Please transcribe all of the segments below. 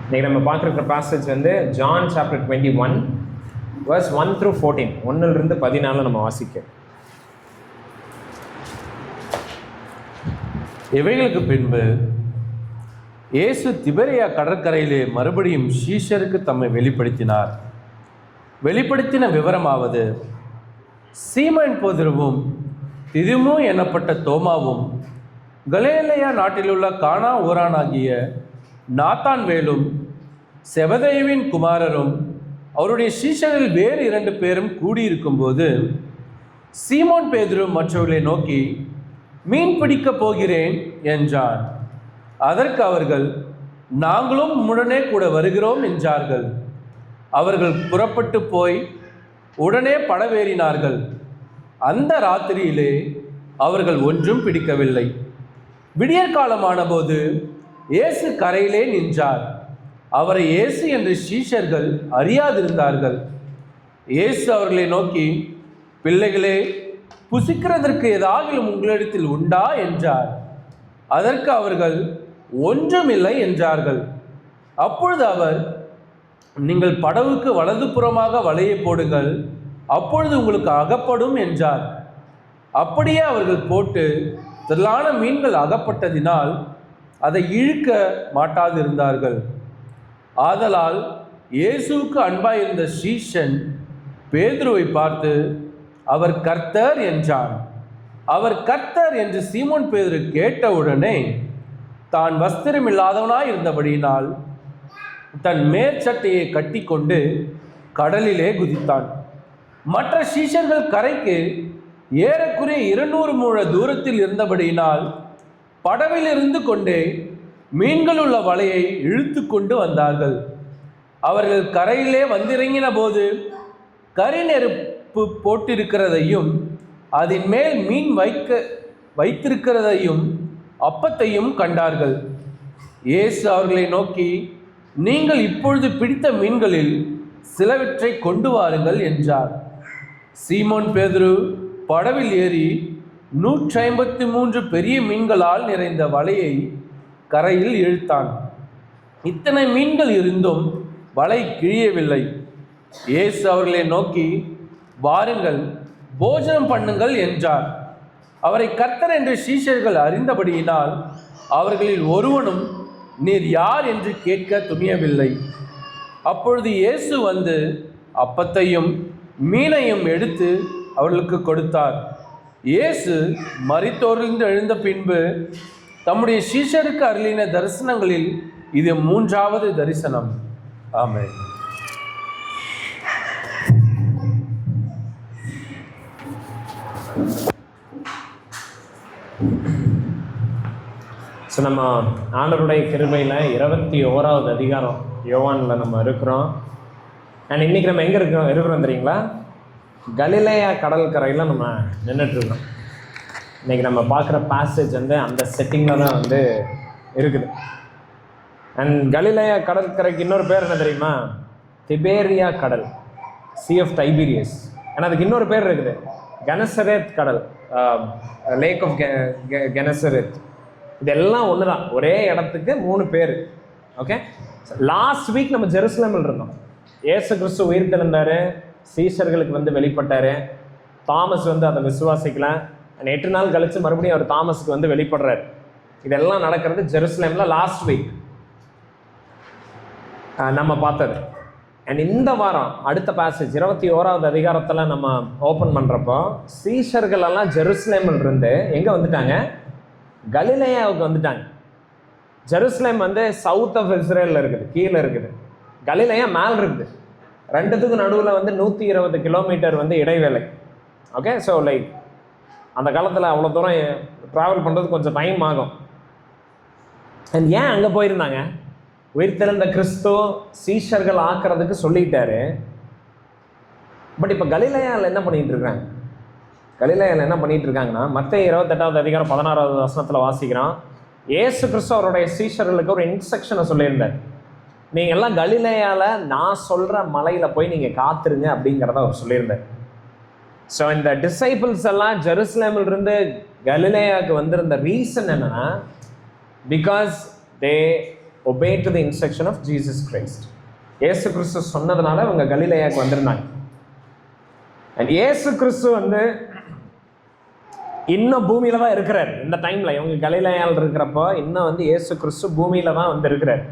இன்றைக்கி நம்ம பார்க்குற பேசேஜ் வந்து ஜான் சாப்டர் 21 verse 1 through 14, 1 14 நம்ம வாசிக்க. இவைகளுக்கு பின்பு இயேசு திபெரியா கடற்கரையிலே மறுபடியும் சீஷருக்கு தம்மை வெளிப்படுத்தினார். வெளிப்படுத்தின விவரமாவது, சீமோன் பேதுருவும் திதிமு எனப்பட்ட தோமாவும் கலிலேயா நாட்டிலுள்ள கானா ஊரானாகிய நாத்தான்வேலும் செபதேயுவின் குமாரரும் அவருடைய சீஷரில் வேறு 2 பேரும் கூடியிருக்கும்போது சீமோன் பேதுரு மற்றவர்களை நோக்கி, மீன் பிடிக்கப் போகிறேன் என்றான். அதற்கு அவர்கள், நாங்களும் உடனே கூட வருகிறோம் என்றார்கள். அவர்கள் புறப்பட்டு போய் உடனே படவேறினார்கள். அந்த ராத்திரியிலே அவர்கள் ஒன்றும் பிடிக்கவில்லை. விடியற்காலமான போது இயேசு கரையிலே நின்றார். அவரை இயேசு என்று சீஷர்கள் அறியாதிருந்தார்கள். இயேசு அவர்களை நோக்கி, பிள்ளைகளே, புசிக்கிறதற்கு ஏதாவது உங்களிடத்தில் உண்டா என்றார். அதற்கு அவர்கள், ஒன்றுமில்லை என்றார்கள். அப்பொழுது அவர், நீங்கள் படவுக்கு வலதுபுறமாக வலையை போடுங்கள், அப்பொழுது உங்களுக்கு அகப்படும் என்றார். அப்படியே அவர்கள் போட்டு திரளான மீன்கள் அகப்பட்டதினால் அதை இழுக்க மாட்டாதிருந்தார்கள். ஆதலால் இயேசுவுக்கு அன்பாயிருந்த சீஷன் பேதுருவை பார்த்து, அவர் கர்த்தர் என்றான். அவர் கர்த்தர் என்று சீமோன் பேதுரு கேட்டவுடனே தான் வஸ்திரமில்லாதவனாய் இருந்தபடியினால் தன் மேற்சட்டையை கட்டி கொண்டு கடலிலே குதித்தான். மற்ற சீஷர்கள் கரைக்கு ஏறக்குறைய 200 முழ தூரத்தில் இருந்தபடியினால் படவில் இருந்து கொண்டே மீன்கள் உள்ள வலையை இழுத்து கொண்டு வந்தார்கள். அவர்கள் கரையிலே வந்திறங்கின போது கரி நெருப்பு போட்டிருக்கிறதையும் அதன் மேல் மீன் வைத்திருக்கிறதையும் அப்பத்தையும் கண்டார்கள். இயேசு அவர்களை நோக்கி, நீங்கள் இப்பொழுது பிடித்த மீன்களில் சிலவற்றை கொண்டு வாருங்கள் என்றார். சீமோன் பேதுரு படவில் ஏறி 153 பெரிய மீன்களால் நிறைந்த வலையை கரையில் இழுத்தான். இத்தனை மீன்கள் இருந்தும் வலை கிழியவில்லை. இயேசு அவர்களை நோக்கி, வாருங்கள், போஜனம் பண்ணுங்கள் என்றார். அவரை கர்த்தர் என்று சீஷர்கள் அறிந்தபடியினால் அவர்களில் ஒருவனும் நீர் யார் என்று கேட்க துணியவில்லை. அப்பொழுது இயேசு வந்து அப்பத்தையும் மீனையும் எடுத்து அவர்களுக்கு கொடுத்தார். இயேசு மரித்தோரிலிருந்து எழுந்த பின்பு தம்முடைய சீஷருக்கு அருளின தரிசனங்களில் இது 3வது தரிசனம். ஆமென். ஸோ நம்ம ஆண்டவருடைய கிருபையில் 21வது அதிகாரம் யோவானில் நம்ம இருக்கிறோம். அண்ட் இன்றைக்கி நம்ம எங்கே இருக்கிறோம் தெரியுங்களா? கலிலேயா கடற்கரையில் நம்ம நின்றுட்டுருக்கோம். இன்றைக்கி நம்ம பார்க்குற பேசேஜ் வந்து அந்த செட்டிங்கில் தான் வந்து இருக்குது. அண்ட் கலிலேயா கடற்கரைக்கு இன்னொரு பேர் என்ன தெரியுமா? திபேரியா கடல், சி ஆஃப் டைபீரியஸ். ஆனால் அதுக்கு இன்னொரு பேர் இருக்குது, கெனசரேத் கடல், லேக் ஆஃப் கெனசரேத். இதெல்லாம் ஒன்று தான், ஒரே இடத்துக்கு 3 பேர். ஓகே, லாஸ்ட் வீக் நம்ம ஜெருசலேமில் இருந்தோம். இயேசு கிறிஸ்து உயிர் தெழுந்தார், சீஷர்களுக்கு வந்து வெளிப்பட்டார். தாமஸ் வந்து அதை விசுவாசிக்கல. 8 நாள் கழித்து மறுபடியும் அவர் தாமஸுக்கு வந்து வெளிப்படுறார். இதெல்லாம் நடக்கிறது ஜெருசலேமில் லாஸ்ட் வீக் நம்ம பார்த்தது. அண்ட் இந்த வாரம் அடுத்த பேசேஜ் 21வது அதிகாரத்தில் நம்ம ஓப்பன் பண்ணுறப்போ சீஷர்களெல்லாம் ஜெருசலேமில் இருந்து எங்கே வந்துட்டாங்க? கலிலேயாவுக்கு வந்துட்டாங்க. ஜெருசலேம் வந்து சவுத் ஆஃப் இஸ்ரேலில் இருக்குது, கீழே இருக்குது. கலிலேயா மேல் இருக்குது. 2த்துக்கு நடுவில் வந்து 120 கிலோமீட்டர் வந்து இடைவேளை. ஓகே, ஸோ லைக் அந்த காலத்தில் அவ்வளோ தூரம் ட்ராவல் பண்ணுறது கொஞ்சம் டைம் ஆகும். அண்ட் ஏன் அங்கே போயிருந்தாங்க? உயிர்த்தெழுந்த கிறிஸ்து சீஷர்கள் ஆக்கிறதுக்கு சொல்லிட்டாரு. பட் இப்போ கலிலேயாவில் என்ன பண்ணிகிட்டு இருக்காங்க? கலிலேயாவில் என்ன பண்ணிகிட்டு இருக்காங்கன்னா, மத்தேயு 28வது அதிகாரம் 16வது வசனத்தில் வாசிக்கிறோம். இயேசு கிறிஸ்து அவருடைய சீஷர்களுக்கு ஒரு இன்ஸ்ட்ரக்ஷனை சொல்லியிருந்தார். நீங்கள் எல்லாம் கலிலேயாவில் நான் சொல்கிற மலையில் போய் நீங்கள் காத்துருங்க அப்படிங்கிறத அவர் சொல்லியிருந்தார். ஸோ இந்த டிசைபிள்ஸ் எல்லாம் ஜெருசலேமிலிருந்து கலிலேயாவுக்கு வந்திருந்த ரீசன் என்னென்னா, because they obey to the instruction of Jesus Christ. இயேசு கிறிஸ்து சொன்னதுனால அவங்க கலிலேயாவுக்கு வந்திருந்தாங்க. அண்ட் இயேசு கிறிஸ்து வந்து இன்னும் பூமியில தான் இருக்கிறார். இந்த டைம்ல இவங்க கலிலேயாவில் இருக்கிறப்போ இன்னும் வந்து இயேசு கிறிஸ்து பூமியில தான் வந்து இருக்கிறார்.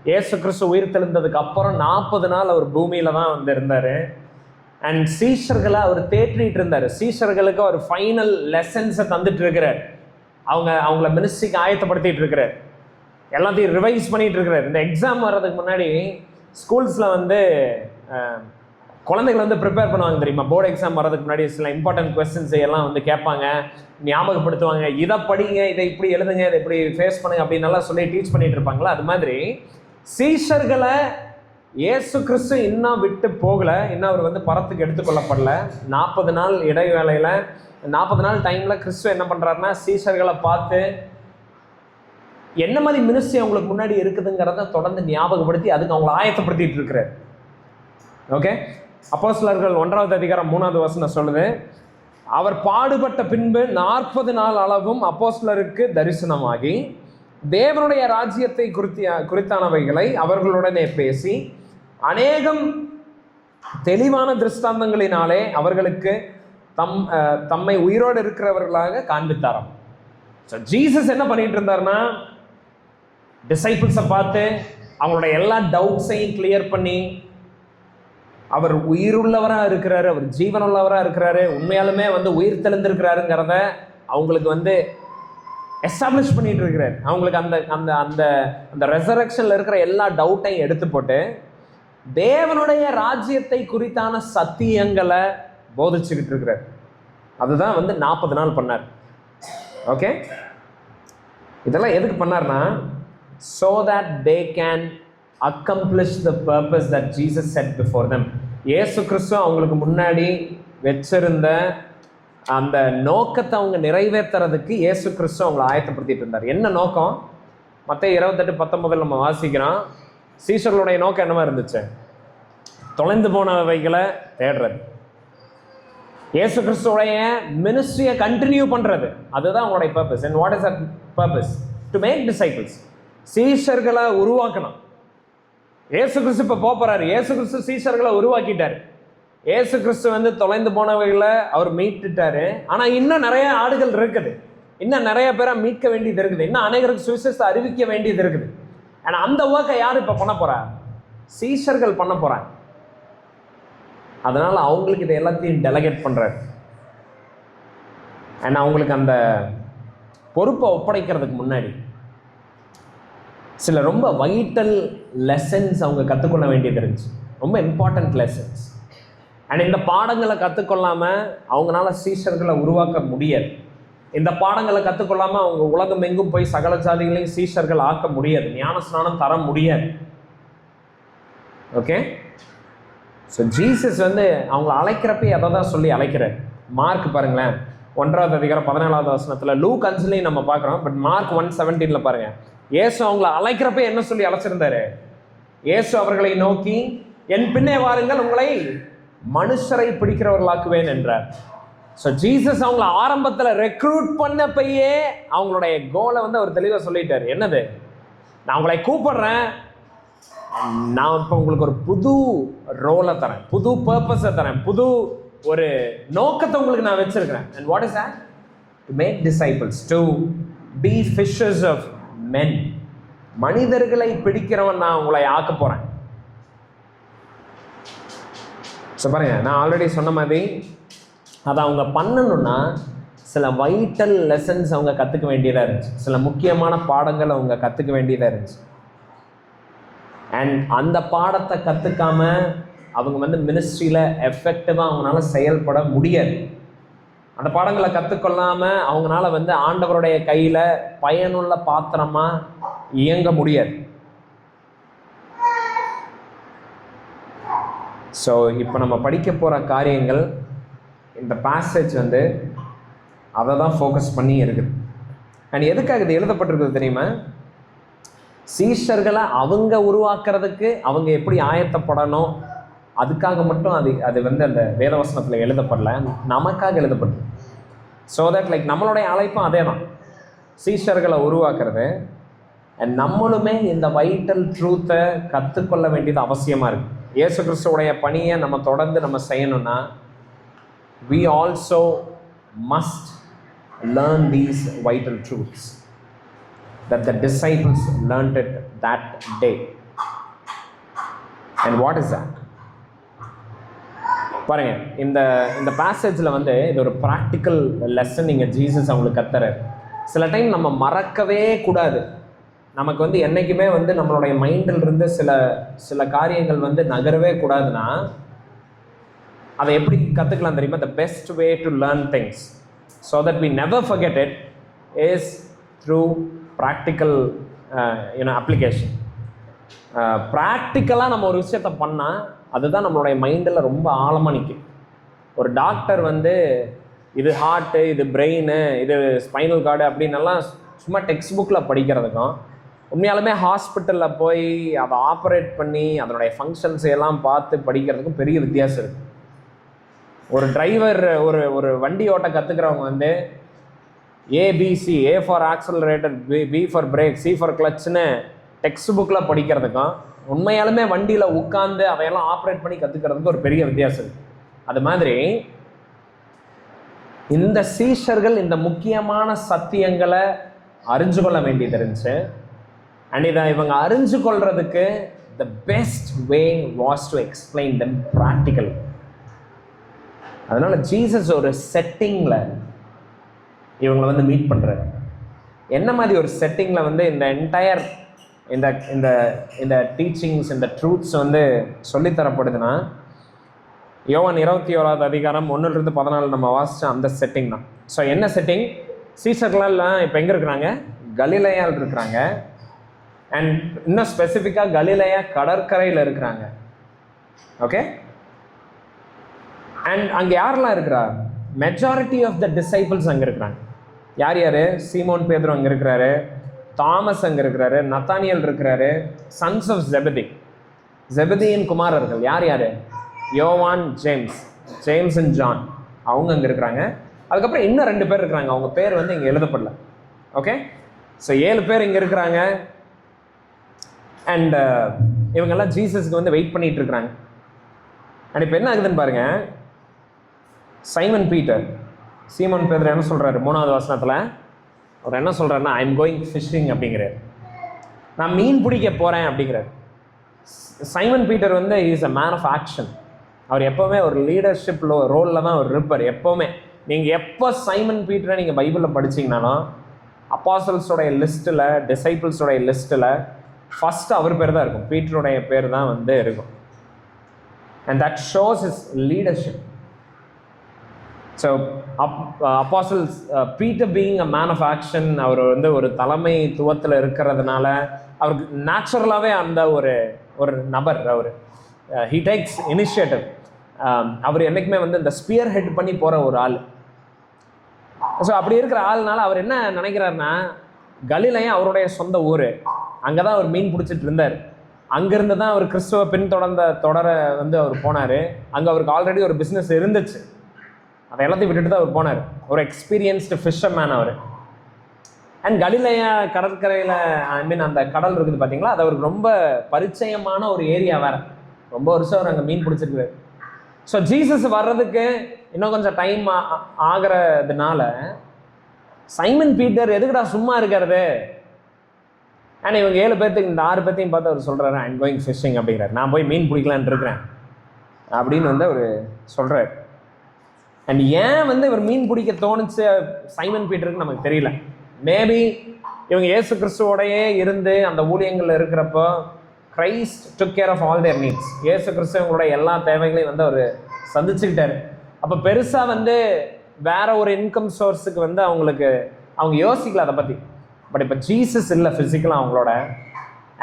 இயேசு கிறிஸ்து உயிர் தெழுந்ததுக்கு அப்புறம் 40 நாள் அவர் பூமியில தான் வந்து இருந்தாரு. அண்ட் சீஷர்களை அவர் தேற்றிட்டு இருந்தார். சீஷர்களுக்கு ஒரு ஃபைனல் லெசன்ஸை தந்துட்டு இருக்கிறார். அவங்கள மினிஸ்ட்ரிக்கு ஆயத்தப்படுத்திட்டு இருக்கிறார். எல்லாத்தையும் ரிவைஸ் பண்ணிட்டு இருக்கிறார். இந்த எக்ஸாம் வர்றதுக்கு முன்னாடி ஸ்கூல்ஸில் வந்து குழந்தைகள் வந்து ப்ரிப்பேர் பண்ணுவாங்க தெரியுமா? போர்டு எக்ஸாம் வர்றதுக்கு முன்னாடி சில இம்பார்ட்டன்ட் கொஸ்டின்ஸ் எல்லாம் வந்து கேட்பாங்க, ஞாபகப்படுத்துவாங்க. இதை படிங்க, இதை இப்படி எழுதுங்க, இதை இப்படி ஃபேஸ் பண்ணுங்க அப்படின்னு எல்லாம் சொல்லி டீச் பண்ணிட்டு இருப்பாங்களா. அது மாதிரி சீஷர்களை இயேசு கிறிஸ்து இன்னும் விட்டு போகலை. இன்னும் அவர் வந்து பரத்துக்கு எடுத்துக்கொள்ளப்படல. 40 நாள் இடைவேளையில் 40 நாள் டைமில் கிறிஸ்து என்ன பண்ணுறாருன்னா சீஷர்களை பார்த்து என்ன மாதிரி மினிஸ்ட்ரி அவங்களுக்கு முன்னாடி இருக்குதுங்கிறத தொடர்ந்து ஞாபகப்படுத்தி அதுக்கு அவங்களை ஆயத்தப்படுத்திட்டு இருக்கிறார். ஓகே, அப்போஸ்தலர்கள் 1வது அதிகாரம் 3வது வசனம் சொல்லுது, அவர் பாடுபட்ட பின்பு 40 நாள் அளவும் அப்போஸ்தலருக்கு தரிசனமாகி தேவனுடைய ராஜ்யத்தை குறித்தானவைகளை அவர்களுடனே பேசி அநேகம் தெளிவான திருஷ்டாந்தங்களினாலே அவர்களுக்கு தம்மை உயிரோடு இருக்கிறவர்களாக காண்பித்தாராம். ஜீசஸ் என்ன பண்ணிட்டு இருந்தாருன்னா டிசைபிள்ஸை பார்த்து அவங்களுடைய எல்லா டவுட்ஸையும் கிளியர் பண்ணி அவர் உயிருள்ளவராக இருக்கிறாரு, அவர் ஜீவனுள்ளவராக இருக்கிறாரு, உண்மையாலுமே வந்து உயிர் தெளிந்திருக்கிறாருங்கிறத அவங்களுக்கு வந்து எஸ்டாப்ளிஷ் பண்ணிட்டு இருக்கிறார். அவங்களுக்கு அந்த அந்த அந்த அந்த ரெசரக்ஷன்ல இருக்கிற எல்லா டவுட்டையும் எடுத்து போட்டு தேவனுடைய ராஜ்யத்தை குறித்தான சத்தியங்களை போதிச்சுக்கிட்டு இருக்கிறார். அதுதான் வந்து 40 நாள் பண்ணார். ஓகே, இதெல்லாம் எதுக்கு பண்ணார்னா so that they can accomplish the purpose that Jesus set before them. இயேசு கிறிஸ்து அவங்களுக்கு முன்னாடி வச்சிருந்த அந்த நோக்கத்தை அவங்க நிறைவேற்றுறதுக்கு இயேசு கிறிஸ்து அவங்களை ஆயத்தப்படுத்திட்டு இருந்தார். என்ன நோக்கம்? மத்தேயு 28:19 நம்ம வாசிக்கிறோம். சீஷர்களுடைய நோக்கம் என்னவா இருந்துச்சு? தொலைந்து போனவைகளை தேடுறது. இயேசு கிறிஸ்துடைய மினிஸ்ட்ரியை கண்டினியூ பண்றது, அதுதான் அவங்களுடைய purpose. And what is that purpose? To make disciples. சீஷர்களை உருவாக்கணும். இயேசு கிறிஸ்து இப்போ போறாரு. இயேசு கிறிஸ்து சீஷர்களை உருவாக்கிட்டாரு. இயேசு கிறிஸ்து வந்து தொலைந்து போனவைகளை அவர் மீட்டுட்டாரு. ஆனா இன்னும் நிறைய ஆடுகள் இருக்குது, இன்னும் நிறைய பேரை மீட்க வேண்டியது இருக்குது, இன்னும் அநேகருக்கு சுவிசேஷத்தை அறிவிக்க வேண்டியது இருக்குது. ஆனா அந்த ஒர்க்கை யார் இப்ப பண்ண போறா? சீஷர்கள் பண்ண போறாங்க. அதனால அவங்களுக்கு இதை எல்லாத்தையும் டெலகேட் பண்றாரு. அண்ட் அவங்களுக்கு அந்த பொறுப்பை ஒப்படைக்கிறதுக்கு முன்னாடி சில ரொம்ப வைட்டல் லெசன்ஸ் அவங்க கற்றுக்கொள்ள வேண்டியது இருந்துச்சு, ரொம்ப இம்பார்ட்டன்ட் லெசன்ஸ். அண்ட் இந்த பாடங்களை கற்றுக்கொள்ளாமல் அவங்களால சீஷர்களை உருவாக்க முடியாது. இந்த பாடங்களை கற்றுக்கொள்ளாமல் அவங்க உலகம் எங்கும் போய் சகல ஜாதிகளையும் சீஷர்கள் ஆக்க முடியாது, ஞானஸ்நானம் தர முடியாது. ஓகே, ஸோ ஜீசஸ் வந்து அவங்களை அழைக்கிறப்ப அதை தான் சொல்லி அழைக்கிறார். மார்க் பாருங்களேன், 1வது அதிகாரம் 17வது வசனத்தில். லூக் 5 நம்ம பார்க்குறோம், பட் மார்க் 1:17 பாருங்க. இயேசு அவங்களை அழைக்கிறப்ப என்ன சொல்லி அழைச்சிருந்தாரு? இயேசு அவர்களை நோக்கி, என் பின்னே வாருங்கள், உங்களை மனுஷரை பிடிக்கிறவர்களாக்குவேன் என்றார். ஸோ ஜீசஸ் அவங்கள ஆரம்பத்தில் ரெக்ரூட் பண்ணப்பையே அவங்களுடைய கோலை வந்து அவர் தெளிவாக சொல்லிட்டார். என்னது? நான் உங்களை கூப்பிடுறேன், நான் இப்போ உங்களுக்கு ஒரு புது ரோலை தரேன், புது பர்பஸை தரேன், புது ஒரு நோக்கத்தை உங்களுக்கு நான் வச்சிருக்கிறேன். And what is that? To make disciples, to be fishers of men. மனிதர்களை பிடிக்கிறவன் நான் உங்களை ஆக்க போறேன். ஸோ பாருங்க, நான் ஆல்ரெடி சொன்ன மாதிரி அதை அவங்க பண்ணணும்னா சில வைட்டல் லெசன்ஸ் அவங்க கற்றுக்க வேண்டியதாக இருந்துச்சு, சில முக்கியமான பாடங்கள் அவங்க கற்றுக்க வேண்டியதாக இருந்துச்சு. அண்ட் அந்த பாடத்தை கற்றுக்காம அவங்க வந்து மினிஸ்ட்ரியில் எஃபெக்டிவாக அவங்களால செயல்பட முடியாது. அந்த பாடங்களை கற்றுக்கொள்ளாமல் அவங்களால வந்து ஆண்டவருடைய கையில் பயனுள்ள பாத்திரமாக இயங்க முடியாது. ஸோ இப்போ நம்ம படிக்க போகிற காரியங்கள், இந்த பேசேஜ் வந்து அதை தான் ஃபோக்கஸ் பண்ணி இருக்குது. அண்ட் எதுக்காக இது எழுதப்பட்டிருக்குது தெரியுமா? சீஷர்களை அவங்க உருவாக்குறதுக்கு அவங்க எப்படி ஆயத்தப்படணும், அதுக்காக மட்டும் அது வந்து அந்த வேதவசனத்தில் எழுதப்படல, நமக்காக எழுதப்பட்டது. ஸோ தட் லைக் நம்மளுடைய அழைப்பும் அதே தான், சீஷர்களை உருவாக்குறது. அண்ட் நம்மளுமே இந்த வைட்டல் ட்ரூத்தை கற்றுக்கொள்ள வேண்டியது அவசியமாக இருக்குது. இயேசு கிறிஸ்துவோடைய பணியை நம்ம தொடர்ந்து நம்ம செய்யணும்னா we also must learn these vital truths that the disciples learned it that day. And what is that? பாருங்க, இந்த பேசேஜில் வந்து இது ஒரு ப்ராக்டிக்கல் லெசன் நீங்கள் ஜீசஸ் அவங்களுக்கு கத்துறாரு. சில டைம் நம்ம மறக்கவே கூடாது. நமக்கு வந்து என்றைக்குமே வந்து நம்மளுடைய மைண்டில் இருந்து சில காரியங்கள் வந்து நகரவே கூடாதுன்னா அதை எப்படி கற்றுக்கலாம் தெரியுமா? The best way to learn things so that we never forget it is through practical application. ப்ராக்டிக்கலாக நம்ம ஒரு விஷயத்தை பண்ணால் அதுதான் நம்மளுடைய மைண்டில் ரொம்ப ஆழமாக நிற்கும். ஒரு டாக்டர் வந்து இது ஹார்ட்டு, இது பிரெயின், இது ஸ்பைனல் கார்டு அப்படின்னெல்லாம் சும்மா டெக்ஸ்ட் புக்கில் படிக்கிறதுக்கும் உண்மையாலுமே ஹாஸ்பிட்டலில் போய் அதை ஆப்ரேட் பண்ணி அதனுடைய ஃபங்க்ஷன்ஸ் எல்லாம் பார்த்து படிக்கிறதுக்கும் பெரிய வித்தியாசம் இருக்குது. ஒரு டிரைவர் ஒரு வண்டி ஓட்ட கற்றுக்கிறவங்க வந்து ABC, A for accelerator, B for brake, C for கிளச்னு டெக்ஸ்ட் புக்கில் படிக்கிறதுக்கும் உண்மையாலுமே வண்டியில் உட்காந்து அதையெல்லாம் ஆப்ரேட் பண்ணி கற்றுக்கிறதுக்கு ஒரு பெரிய வித்தியாசம் இருக்குது. அது மாதிரி இந்த சீஷர்கள் இந்த முக்கியமான சத்தியங்களை அறிஞ்சு கொள்ள வேண்டியது இருந்துச்சு. அண்ட் இதை இவங்க அறிஞ்சு கொள்றதுக்கு த best way was to explain them practical. அதனால ஜீசஸ் ஒரு செட்டிங்கில் இவங்களை வந்து மீட் பண்ணுறாரு. என்ன மாதிரி ஒரு செட்டிங்கில் வந்து இந்த என்டையர் இந்த இந்த இந்த டீச்சிங்ஸ், இந்த ட்ரூத்ஸ் வந்து சொல்லித்தரப்படுதுன்னா யோவான் 21 அதிகாரம் 1-14 நம்ம வாசிச்ச அந்த செட்டிங் தான். ஸோ என்ன செட்டிங்? சீஷர்களெல்லாம் இப்போ எங்கே இருக்கிறாங்க? கலிலேயாவில் இருக்கிறாங்க. அண்ட் இன்னும் ஸ்பெசிஃபிக்காக கலிலேயா கடற்கரையில் இருக்கிறாங்க. ஓகே. அண்ட் அங்கே யாரெல்லாம் இருக்கிறா? மெஜாரிட்டி ஆஃப் த டிசைபிள்ஸ் அங்கே இருக்கிறாங்க. யார் யார்? சீமோன் பேதுரு அங்கே இருக்கிறாரு, தாமஸ் அங்கே இருக்கிறாரு, நத்தானியல் இருக்கிறாரு, சன்ஸ் ஆஃப் ஜெபதி, ஜெபதியின் குமாரர்கள் யார் யார்? யோவான், ஜேம்ஸ் அண்ட் ஜான், அவங்க அங்கே இருக்கிறாங்க. அதுக்கப்புறம் இன்னும் 2 பேர் இருக்கிறாங்க, அவங்க பேர் வந்து இங்கே எழுதப்படல. ஓகே. ஸோ 7 பேர் இங்கே இருக்கிறாங்க. அண்ட் இவங்கெல்லாம் ஜீசஸ்க்கு வந்து வெயிட் பண்ணிட்டு இருக்கிறாங்க. அண்ட் இப்போ என்ன ஆகுதுன்னு பாருங்க. சைமன் பீட்டர், சீமோன் பேதுரு என்ன சொல்கிறாரு? 3வது வசனத்தில் அவர் என்ன சொல்கிறாருன்னா, ஐ எம் கோயிங் ஃபிஷிங் அப்படிங்கிறார். நான் மீன் பிடிக்க போகிறேன் அப்படிங்கிறார். சைமன் பீட்டர் வந்து is a man of action. அவர் எப்போவுமே ஒரு லீடர்ஷிப் ரோலில் தான் அவர் இருப்பார். எப்போவுமே நீங்கள் எப்போ சைமன் பீட்டரை நீங்கள் பைபிளில் படிச்சிங்கனாலும் அப்பாசல்ஸோடைய லிஸ்ட்டில், டிசைபிள்ஸோடைய லிஸ்ட்டில் ஃபஸ்ட்டு அவர் பேர் தான் இருக்கும். பீட்டருடைய பேர் தான் வந்து இருக்கும். And that shows is leadership. So apostles Peter being a man of action, அவர் வந்து ஒரு தலைமைத்துவத்தில் இருக்கிறதுனால அவருக்கு நேச்சுரலாகவே அந்த ஒரு நபர், அவர் ஹீ டேக்ஸ் இனிஷியேட்டிவ். அவர் என்றைக்குமே வந்து இந்த ஸ்பியர் ஹெட் பண்ணி போகிற ஒரு ஆள். ஸோ அப்படி இருக்கிற ஆள்னால அவர் என்ன நினைக்கிறாருன்னா, கலிலேயா அவருடைய சொந்த ஊர், அங்கே தான் அவர் மீன் பிடிச்சிட்டு இருந்தார். அங்கேருந்து தான் அவர் கிறிஸ்துவ தொடர வந்து அவர் போனார். அங்கே அவருக்கு ஆல்ரெடி ஒரு பிஸ்னஸ் இருந்துச்சு, அதை எல்லாத்தையும் விட்டுட்டு தான் அவர் போனார். ஒரு எக்ஸ்பீரியன்ஸ்டு ஃபிஷர்மேன் அவர். அண்ட் கலிலேயா கடற்கரையில், ஐ மீன் அந்த கடல் இருக்குது பார்த்தீங்களா, அது அவருக்கு ரொம்ப பரிச்சயமான ஒரு ஏரியா வேறு. ரொம்ப வருஷம் அவர் அங்கே மீன் பிடிச்சிருக்காரு. ஸோ ஜீசஸ் வர்றதுக்கு இன்னும் கொஞ்சம் டைம் ஆகிறதுனால சைமன் பீட்டர் எதுக்குடா சும்மா இருக்கிறது? அண்ட் இவங்க 7 பேர்த்துக்கு, இந்த 6 பேர்த்தையும் பார்த்து அவர் சொல்கிறாரு, ஐ எம் கோயிங் ஃபிஷிங் அப்படிங்கிறார். நான் போய் மீன் பிடிக்கலான்னு இருக்கிறேன் அப்படின்னு வந்து அவர் சொல்கிறார். அண்ட் ஏன் வந்து இவர் மீன் பிடிக்க தோணுச்சு சைமன் பீட்டருக்கு நமக்கு தெரியல. மேபி இவங்க இயேசு கிறிஸ்துவோடையே இருந்து அந்த ஊழியங்களில் இருக்கிறப்போ Christ took care of all their needs. இயேசு கிறிஸ்து இவங்களோட எல்லா தேவைகளையும் வந்து அவர் சந்திச்சுக்கிட்டாரு. அப்போ பெருசாக வந்து வேற ஒரு இன்கம் சோர்ஸுக்கு வந்து அவங்க யோசிக்கல அதை பற்றி. பட் இப்போ ஜீசஸ் இல்லை ஃபிசிக்கலாக அவங்களோட.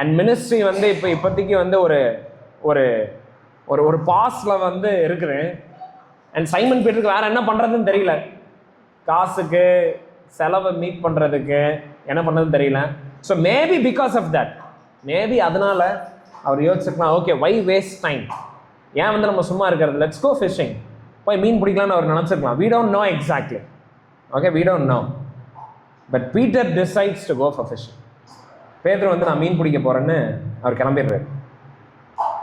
அண்ட் மினிஸ்ட்ரி வந்து இப்போதைக்கு வந்து ஒரு ஒரு ஒரு பாஸில் வந்து இருக்குது. அண்ட் சைமன் பீட்டருக்கு வேறு என்ன பண்ணுறதுன்னு தெரியல. காசுக்கு செலவை மீட் பண்ணுறதுக்கு என்ன பண்ணுறதுன்னு தெரியல. So maybe because of that, maybe அதனால் அவர் யோசிச்சுக்கலாம், ஓகே வை வேஸ்ட் டைம், ஏன் வந்து நம்ம சும்மா இருக்கிறது, லெட்ஸ் கோ ஃபிஷிங், போய் மீன் பிடிக்கலான்னு அவர் நினச்சிருக்கலாம். we don't know exactly, okay, we don't know, but Peter decides to go for fishing. பேதுரு வந்து நான் மீன் பிடிக்க போகிறேன்னு அவர் கிளம்பிடுறாரு.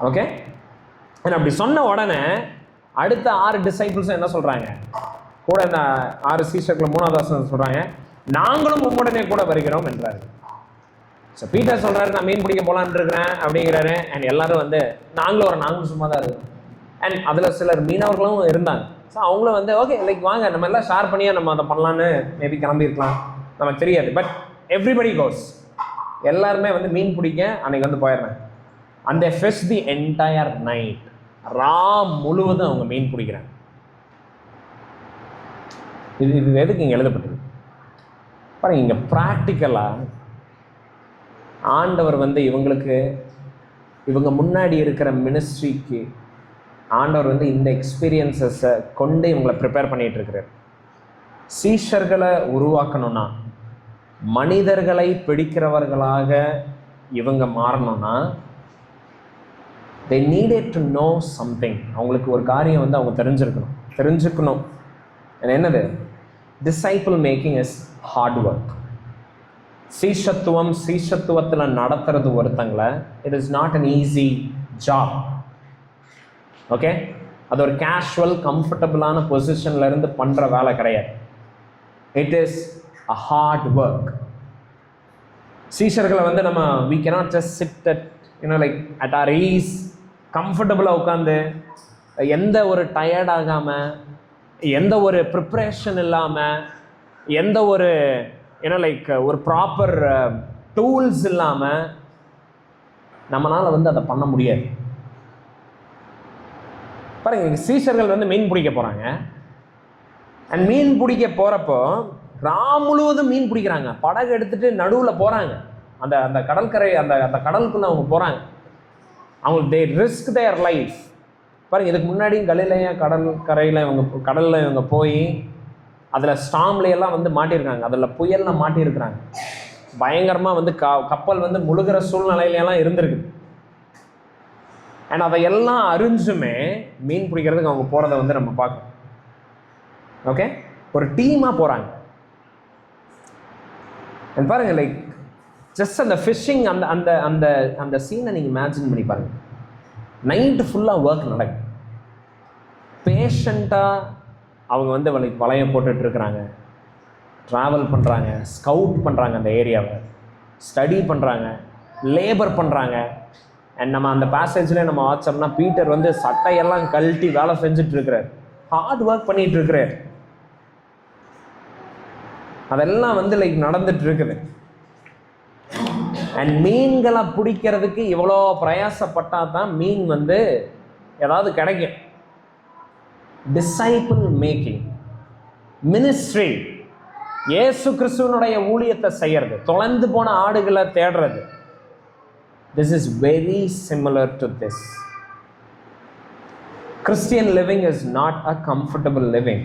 ஓகே, அப்படி சொன்ன உடனே அடுத்த 6 டிசைபிள்ஸும் என்ன சொல்கிறாங்க, கூட இந்த 6 சீஷர்கள் 3வது வசனம் சொல்கிறாங்க, நாங்களும் உம்முடனே கூட வருகிறோம் என்றாரு. ஸோ பீட்டர் சொல்கிறாரு நான் மீன் பிடிக்க போகலான்னு இருக்கிறேன் அப்படிங்கிறாரு. அண்ட் எல்லாரும் வந்து நாங்களும் சும்மா தான் இருக்கோம். அண்ட் அதில் சிலர் மீனவர்களும் இருந்தாங்க. ஸோ அவங்களும் வந்து ஓகே லைக் வாங்க நம்ம எல்லாம் ஷேர் பண்ணியே நம்ம அதை பண்ணலான்னு மேபி கிளம்பியிருக்கலாம், நமக்கு தெரியாது. பட் எவ்ரிபடி கோஸ், எல்லாருமே வந்து மீன் பிடிக்க அன்னைக்கு வந்து போயிடுறாங்க. அந்த ஃபிஷ் தி என்டையர் நைட், முழுவதும் அவங்க மீன் பிடிக்கிறாங்க. இது எதுக்கு இங்கே எழுதப்பட்டது பாருங்க. இங்கே ப்ராக்டிக்கலாக ஆண்டவர் வந்து இவங்க முன்னாடி இருக்கிற மினிஸ்ட்ரிக்கு ஆண்டவர் வந்து இந்த எக்ஸ்பீரியன்ஸஸை கொண்டு இவங்களை ப்ரிப்பேர் பண்ணிகிட்டு இருக்கிறார். சீஷர்களை உருவாக்கணும்னா, மனிதர்களை பிடிக்கிறவர்களாக இவங்க மாறணும்னா, they needed to know something. அவங்களுக்கு ஒரு காரியம் வந்து அவங்க தெரிஞ்சுக்கணும். என்னது? Disciple making is hard work. சீஷத்துவத்தில் நடத்துறது ஒருத்தங்களை, it is not an easy job. Okay, அது ஒரு கேஷுவல் கம்ஃபர்டபுளான பொசிஷன்ல இருந்து பண்ணுற வேலை கிடையாது. It is a hard work. சீஷர்களை வந்து நம்ம we cannot just sit at like at our ease, கம்ஃபர்டபுளாக உட்காந்து எந்த ஒரு டயர்ட் ஆகாமல், எந்த ஒரு ப்ரிப்ரேஷன் இல்லாமல், எந்த ஒரு லைக் ஒரு ப்ராப்பர் டூல்ஸ் இல்லாமல் நம்மளால் வந்து அதை பண்ண முடியாது. பாருங்க, சீஷர்கள் வந்து மீன் பிடிக்க போகிறாங்க. அண்ட் மீன் பிடிக்க போகிறப்போ முழுவதும் மீன் பிடிக்கிறாங்க. படகு எடுத்துகிட்டு நடுவில் போகிறாங்க. அந்த கடற்கரை அந்த கடலுக்குள்ளே அவங்க போகிறாங்க. அவங்களுக்கு they risk their life. பாருங்க, இதுக்கு முன்னாடியும் கலிலேயா கடலில் இவங்க போய் அதில் ஸ்டாம்லையெல்லாம் வந்து மாட்டியிருக்காங்க. அதில் புயலில் மாட்டியிருக்கிறாங்க. பயங்கரமாக வந்து கப்பல் வந்து முழுகிற சூழ்நிலையிலெல்லாம் இருந்திருக்கு. அண்ட் அதையெல்லாம் அறிஞ்சுமே மீன் பிடிக்கிறதுக்கு அவங்க போகிறத வந்து நம்ம பார்க்கணும். ஓகே, ஒரு டீமாக போகிறாங்க. அண்ட் பாருங்கள், லைக் ஜஸ்ட் அந்த ஃபிஷ்ஷிங் அந்த அந்த அந்த அந்த சீனை நீங்கள் இமேஜின் பண்ணி பாருங்கள். நைட்டு ஃபுல்லாக ஒர்க் நடக்குது. பேஷண்ட்டாக அவங்க வந்து வலையை போட்டுட்ருக்குறாங்க, ட்ராவல் பண்ணுறாங்க, ஸ்கவுட் பண்ணுறாங்க, அந்த ஏரியாவை ஸ்டடி பண்ணுறாங்க, லேபர் பண்ணுறாங்க. அண்ட் நம்ம அந்த பேசேஜில் நம்ம வாட்சோம்னா பீட்டர் வந்து சட்டையெல்லாம் கழட்டி வேலை செஞ்சுட்ருக்கிறார், ஹார்ட் ஒர்க் பண்ணிகிட்ருக்கிறார். அதெல்லாம் வந்து லைக் நடந்துட்டு இருக்குது. அண்ட் மீன்களை பிடிக்கிறதுக்கு இவ்வளோ பிரயாசப்பட்டால் தான் மீன் வந்து ஏதாவது கிடைக்கும். டிசைபிள் மேக்கிங் மினிஸ்ட்ரி, இயேசு கிறிஸ்துவனுடைய ஊழியத்தை செய்யறது, தொலைந்து போன ஆடுகளை தேடுறது. This is very similar to this. Christian living is not a comfortable living.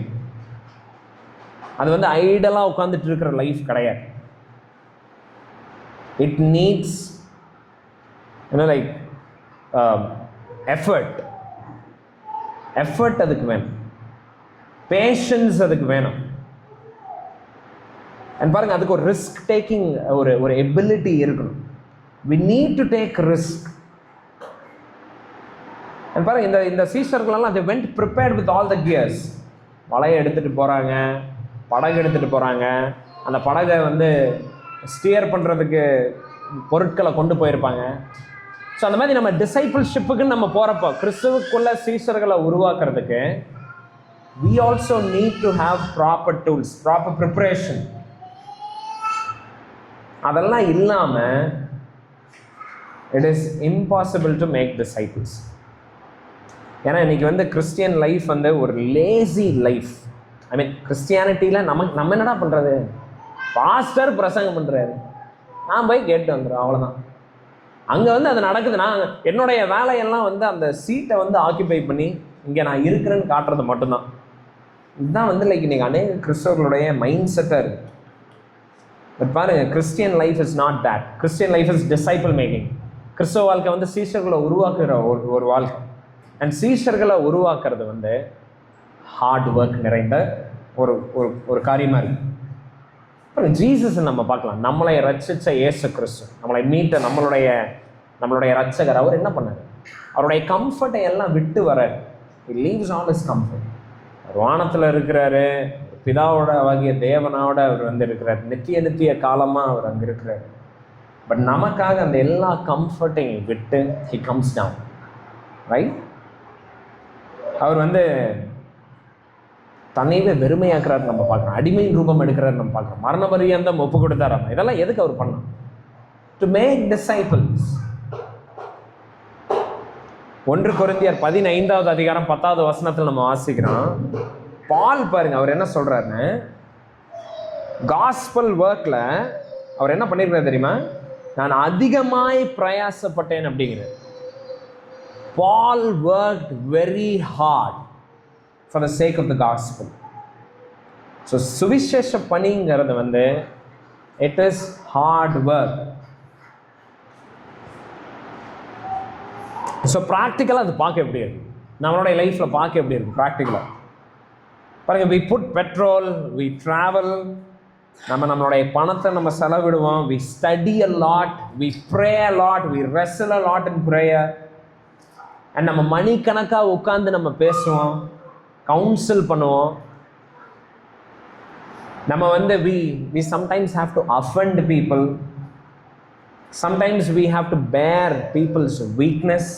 அது வந்து ஐடலாக உட்காந்துட்டு இருக்கிற லைஃப் கிடையாது. It needs like effort அதுக்கு வேணும், பேஷன்ஸ் அதுக்கு வேணும். அண்ட் பாருங்க, அதுக்கு ஒரு ரிஸ்க் டேக்கிங் ஒரு எபிலிட்டி இருக்கணும். we need to take risk. And பாருங்க, இந்த சீஷர்களெல்லாம் they went prepared with all the gears. வலையை எடுத்துகிட்டு போகிறாங்க, படகு எடுத்துகிட்டு போகிறாங்க. அந்த படகை வந்து ஸ்டியர் பண்ணுறதுக்கு பொருட்களை கொண்டு போயிருப்பாங்க. ஸோ அந்த மாதிரி நம்ம டிசைபிள்ஷிப்புக்குன்னு நம்ம போகிறப்போ, கிறிஸ்துவுக்குள்ள சீஷர்களை உருவாக்குறதுக்கு we also need to have proper tools, proper preparation. அதெல்லாம் இல்லாமல் it is impossible to make disciples. ஏன்னா இன்றைக்கி வந்து கிறிஸ்டியன் லைஃப் வந்து ஒரு லேசி லைஃப். ஐ மீன், கிறிஸ்டியானிட்டியில் நம்ம என்னடா பண்ணுறது, பாஸ்டர் பிரசங்கம் பண்ணுறாரு, நான் போய் கேட்டு வந்துடுறேன், அவ்வளோதான். அங்கே வந்து அது நடக்குது. நான் என்னுடைய வேலையெல்லாம் வந்து அந்த சீட்டை வந்து ஆக்கியபை பண்ணி இங்கே நான் இருக்கிறேன்னு காட்டுறது மட்டும்தான். இதுதான் வந்து லைக் இன்றைக்கி அநேக கிறிஸ்தவர்களுடைய மைண்ட் செட்டாக இருக்குது. பட் பாருங்க, Christian life is not that. Christian life is disciple making. கிறிஸ்தவ வாழ்க்கை வந்து சீஷர்களை உருவாக்குற ஒரு வாழ்க்கை. அண்ட் சீஷர்களை உருவாக்குறது வந்து ஹார்ட் ஒர்க் நிறைந்த ஒரு காரியமாக இருக்குது. ஜீசஸ் நம்ம பார்க்கலாம். நம்மளை ரட்சிச்ச இயேசு கிறிஸ்து, நம்மளை மீட்ட நம்மளுடைய ரட்சகர். அவர் என்ன பண்ணார்? அவருடைய கம்ஃபர்ட்டை எல்லாம் விட்டு வர லீவ்ஸ் ஆல் இஸ் கம்ஃபர்ட். வானத்தில் இருக்கிறாரு, பிதாவோட ஆகிய தேவனோட அவர் வந்து இருக்கிறார், நித்திய காலமாக அவர் அங்கே இருக்கிறார். பட் நமக்காக அந்த எல்லா கம்ஃபர்ட்டையும் விட்டு ஹி கம்ஸ் டவுன், ரைட்? அவர் வந்து தன்னையவே வெறுமையாக்குறாரு நம்ம பார்க்குறோம், அடிமையின் ரூபம் எடுக்கிறாரு நம்ம பார்க்குறோம், மரண பரியந்தம் ஒப்பு கொடுத்தாராம். இதெல்லாம் எதுக்கு அவர் பண்ணோம்? To make disciples. 1 கொரிந்தியர் 15வது அதிகாரம் 10வது வசனத்தில் நம்ம வாசிக்கிறோம். பால் பாருங்க, அவர் என்ன சொல்றாருன்னு, காஸ்பல் ஒர்க்ல அவர் என்ன பண்ணிருக்காரு தெரியுமா? நான் அதிகமாய் பிரயாசப்பட்டேன் அப்படிங்கிறார். Paul worked very hard for the sake of the gospel. So சுவிசேஷ பணிங்கிறது வந்து it is hard work. So ப்ராக்டிக்கலாக அது பார்க்க எப்படி இருக்கு, நம்மளுடைய லைஃப்பில் பார்க்க எப்படி இருக்கு ப்ராக்டிக்கலாக பாருங்க. We put petrol, we travel, நம்மளுடைய பணத்தை நம்ம செலவிடுவோம். We study a lot, we pray a lot, we wrestle a lot in prayer. And நம்ம மணிக்கணக்காக உட்காந்து நம்ம பேசுவோம், கவுன்சில் பண்ணுவோம். நம்ம வந்து we sometimes have to offend people. Sometimes we have to bear people's weakness.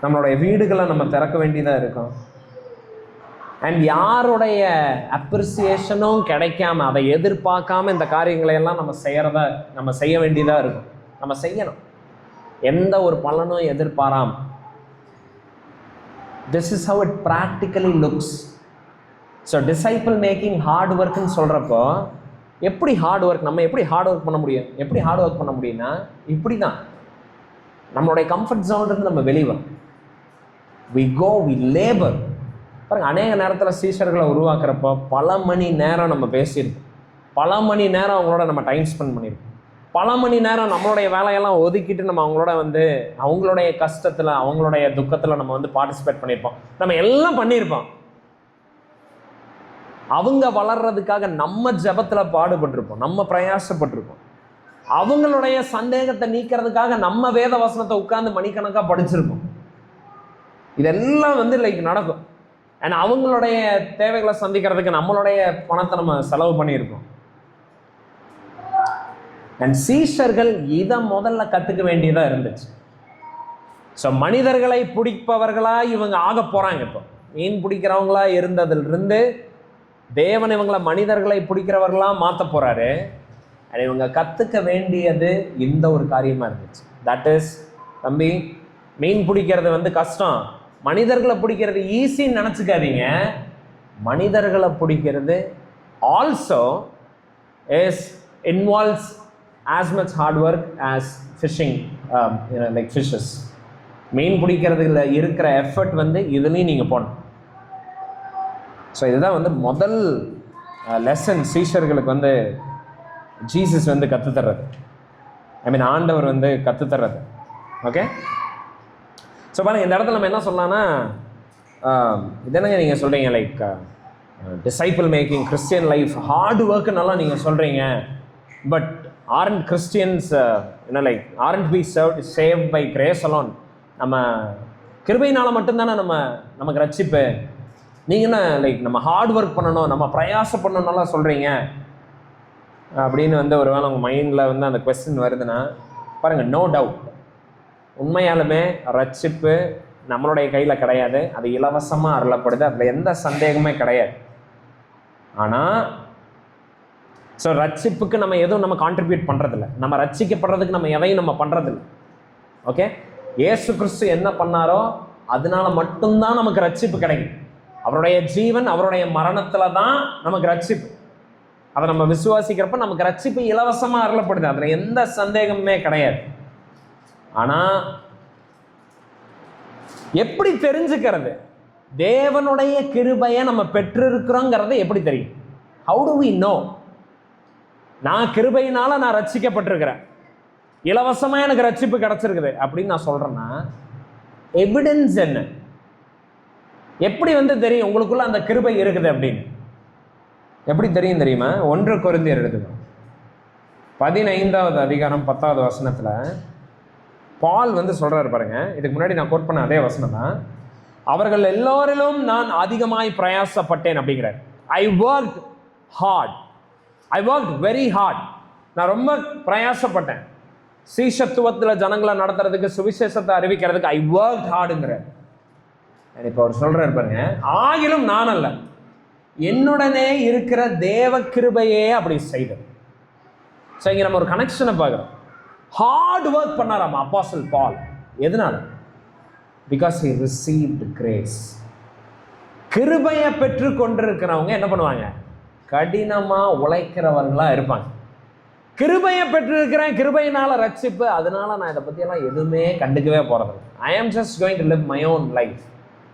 நம்மளுடைய வீடுகளை நம்ம திறக்க வேண்டியதாக இருக்கும். அண்ட் யாருடைய அப்ரிசியேஷனும் கிடைக்காம, அதை எதிர்பார்க்காம இந்த காரியங்களையெல்லாம் நம்ம செய்ய வேண்டியதாக இருக்கும். நம்ம செய்யணும், எந்த ஒரு பலனும் எதிர்பாராம. This is how it practically looks. So disciple making hard ஒர்க்குன்னு சொல்கிறப்போ, எப்படி ஹார்ட் ஒர்க், நம்ம எப்படி ஹார்ட் ஒர்க் பண்ண முடியும்? எப்படி ஹார்ட் ஒர்க் பண்ண முடியும்னா இப்படி தான், நம்மளுடைய கம்ஃபர்ட் ஜோன்லேருந்து நம்ம வெளியே வரும். We go, we labour. பாருங்க, அநேக நேரத்தில் சீஷர்களை உருவாக்குறப்போ பல மணி நேரம் நம்ம பேசியிருக்கோம், பல மணி நேரம் அவங்களோட நம்ம டைம் ஸ்பெண்ட் பண்ணியிருக்கோம், பல மணி நேரம் நம்மளுடைய வேலையெல்லாம் ஒதுக்கிட்டு நம்ம அவங்களோட வந்து அவங்களுடைய கஷ்டத்தில், அவங்களுடைய துக்கத்தில் நம்ம வந்து பார்ட்டிசிபேட் பண்ணியிருப்போம், நம்ம எல்லாம் பண்ணியிருப்போம். அவங்க வளர்றதுக்காக நம்ம ஜபத்தில் பாடுபட்டிருப்போம், நம்ம பிரயாசப்பட்டிருப்போம். அவங்களுடைய சந்தேகத்தை நீக்கிறதுக்காக நம்ம வேத வசனத்தை உட்கார்ந்து மணிக்கணக்காக படிச்சிருப்போம். இதெல்லாம் வந்து நடக்கும். அண்ட் அவங்களுடைய தேவைகளை சந்திக்கிறதுக்கு நம்மளுடைய பணத்தை நம்ம செலவு பண்ணியிருக்கோம். அண்ட் சீஷர்கள் இதை முதல்ல கற்றுக்க வேண்டியதாக இருந்துச்சு. ஸோ மனிதர்களை பிடிப்பவர்களா இவங்க ஆக போகிறாங்க. இப்போ மீன் பிடிக்கிறவங்களா இருந்ததிலிருந்து தேவன் இவங்களை மனிதர்களை பிடிக்கிறவர்களாக மாற்ற போகிறாரு. அது இவங்க கற்றுக்க வேண்டியது இந்த ஒரு காரியமாக இருந்துச்சு. தட் இஸ், தம்பி, மீன் பிடிக்கிறது வந்து கஷ்டம், மனிதர்களை பிடிக்கிறது ஈஸின்னு நினச்சிக்காதீங்க. மனிதர்களை பிடிக்கிறது also is involves as much hard work as fishing, like fishes. மீன் பிடிக்கிறதுல இருக்கிற எஃபர்ட் வந்து இதுலேயும் நீங்கள் போகணும். ஸோ இதுதான் வந்து முதல் லெசன் சீஷர்களுக்கு வந்து ஜீசஸ் வந்து கற்றுத்தர்றது, ஆண்டவர் வந்து கற்றுத்தர்றது. ஓகே, ஸோ பாருங்கள், இந்த இடத்துல நம்ம என்ன சொல்லலாம்னா, இதென்னங்க நீங்கள் சொல்கிறீங்க, like disciple making, Christian life, hard ஒர்க்குன்னெல்லாம் நீங்கள் சொல்கிறீங்க. But aren't Christians, aren't we saved by grace alone? நம்ம கிருபையினால் மட்டும்தானே நமக்கு ரட்சிப்பு. நீங்கள் என்ன நம்ம ஹார்ட் ஒர்க் பண்ணணும், நம்ம பிரயாசம் பண்ணணும்லாம் சொல்கிறீங்க அப்படின்னு வந்து ஒருவேளை உங்கள் மைண்டில் வந்து அந்த கொஸ்டின் வருதுன்னா பாருங்கள், நோ டவுட், உண்மையாலுமே ரட்சிப்பு நம்மளுடைய கையில் கிடையாது. அது இலவசமாக அருளப்படுது, அதில் எந்த சந்தேகமே கிடையாது. ஆனால் ஸோ ரட்சிப்புக்கு நம்ம எதுவும் நம்ம கான்ட்ரிபியூட் பண்ணுறதில்ல, நம்ம ரட்சிக்கப்படுறதுக்கு நம்ம எதையும் நம்ம பண்ணுறதில்ல. ஓகே, இயேசு கிறிஸ்து என்ன பண்ணாரோ அதனால மட்டும்தான் நமக்கு ரட்சிப்பு கிடைக்கும். அவருடைய ஜீவன், அவருடைய மரணத்தில் தான் நமக்கு ரட்சிப்பு. அதை நம்ம விசுவாசிக்கிறப்ப நமக்கு ரட்சிப்பு இலவசமாக அருளப்படுது, அதில் எந்த சந்தேகமுமே கிடையாது. ஆனால் எப்படி தெரிஞ்சுக்கிறது தேவனுடைய கிருபையை நம்ம பெற்றிருக்கிறோங்கிறது எப்படி தெரியும்? How do we know? நான் கிருபையினால நான் ரட்சிக்கப்பட்டிருக்கிறேன், இலவசமாக எனக்கு ரட்சிப்பு கிடைச்சிருக்குது அப்படின்னு நான் சொல்கிறேன்னா எவிடன்ஸ் என்ன? எப்படி வந்து தெரியும் உங்களுக்குள்ள அந்த கிருபை இருக்குது அப்படின்னு? எப்படி தெரியும் தெரியுமா? 1 கொரிந்தியர் எழுதுங்க 15வது அதிகாரம் 10வது வசனத்தில் பால் வந்து சொல்றாரு பாருங்க. இதுக்கு முன்னாடி நான் கோட் பண்ண அதே வசனம் தான். அவர்கள் எல்லோரிலும் நான் அதிகமாய் பிரயாசப்பட்டேன் அப்படிங்கிறார். I worked hard, I worked very hard. நான் ரொம்ப பிரயாசப்பட்டேன் சீஷத்துவத்தில் ஜனங்களை நடத்துறதுக்கு, சுவிசேஷத்தை அறிவிக்கிறதுக்கு. ஐ ஒர்க்ட் ஹார்டுங்கிறார். இப்போ அவர் சொல்றாரு பாருங்க, ஆகிலும் நான் அல்ல, என்னுடனே இருக்கிற தேவ கிருபையே அப்படி செய்தது. ஸோ இங்கே நம்ம ஒரு கனெக்ஷனை பார்க்குறோம். ஹார்ட் ஒர்க் பண்ணாராம் அப்போஸ்தலன் பால். எதனால? Because he received grace. கிருபையை பெற்று கொண்டிருக்கிறவங்க என்ன பண்ணுவாங்க? கடினமாக உழைக்கிறவர்களாக இருப்பாங்க. கிருபையை பெற்றிருக்கிறேன், கிருபையினால ரட்சிப்பு, அதனால நான் இதை பற்றியெல்லாம் எதுவுமே கண்டுக்கவே போகிறது. I am just going to live my own life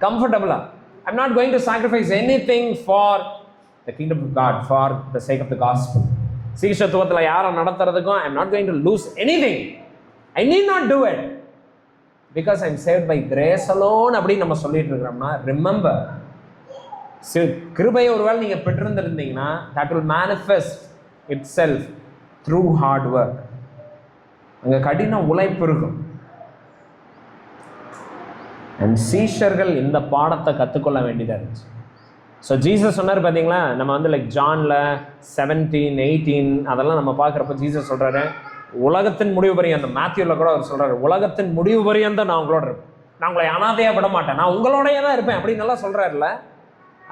கம்ஃபர்டபுளாக. I'm not going to sacrifice anything for the kingdom of God, for the sake of the gospel. சீஷத்துவத்தில் யாரை நடத்துறதுக்கும் I am not going to lose anything. I need not do it because I am saved by grace alone அப்படின்னு நம்ம சொல்லிட்டு இருக்கிறோம்னா, remember, கிருபையை ஒருவேளை நீங்கள் பெற்றிருந்திருந்தீங்கன்னா that will manifest itself through hard work. அங்கே கடின உழைப்பு இருக்கும். அண்ட் சீஷர்கள் இந்த பாடத்தை கற்றுக்கொள்ள வேண்டியதாக இருந்துச்சு. ஸோ ஜீசஸ் சொன்னார் பார்த்தீங்களா, நம்ம வந்து லைக் ஜானில் 17, 18 அதெல்லாம் நம்ம பார்க்குறப்ப ஜீசஸ் சொல்கிறாரு, உலகத்தின் முடிவு பரியந்தம். மேத்யூவில் கூட அவர் சொல்கிறாரு, உலகத்தின் முடிவு பரியந்தம் நான் உங்களோட இருப்பேன், நான் உங்களை அனாதையாக விட மாட்டேன், நான் உங்களோடையே தான் இருப்பேன் அப்படின்னு எல்லாம் சொல்கிறாருல்ல.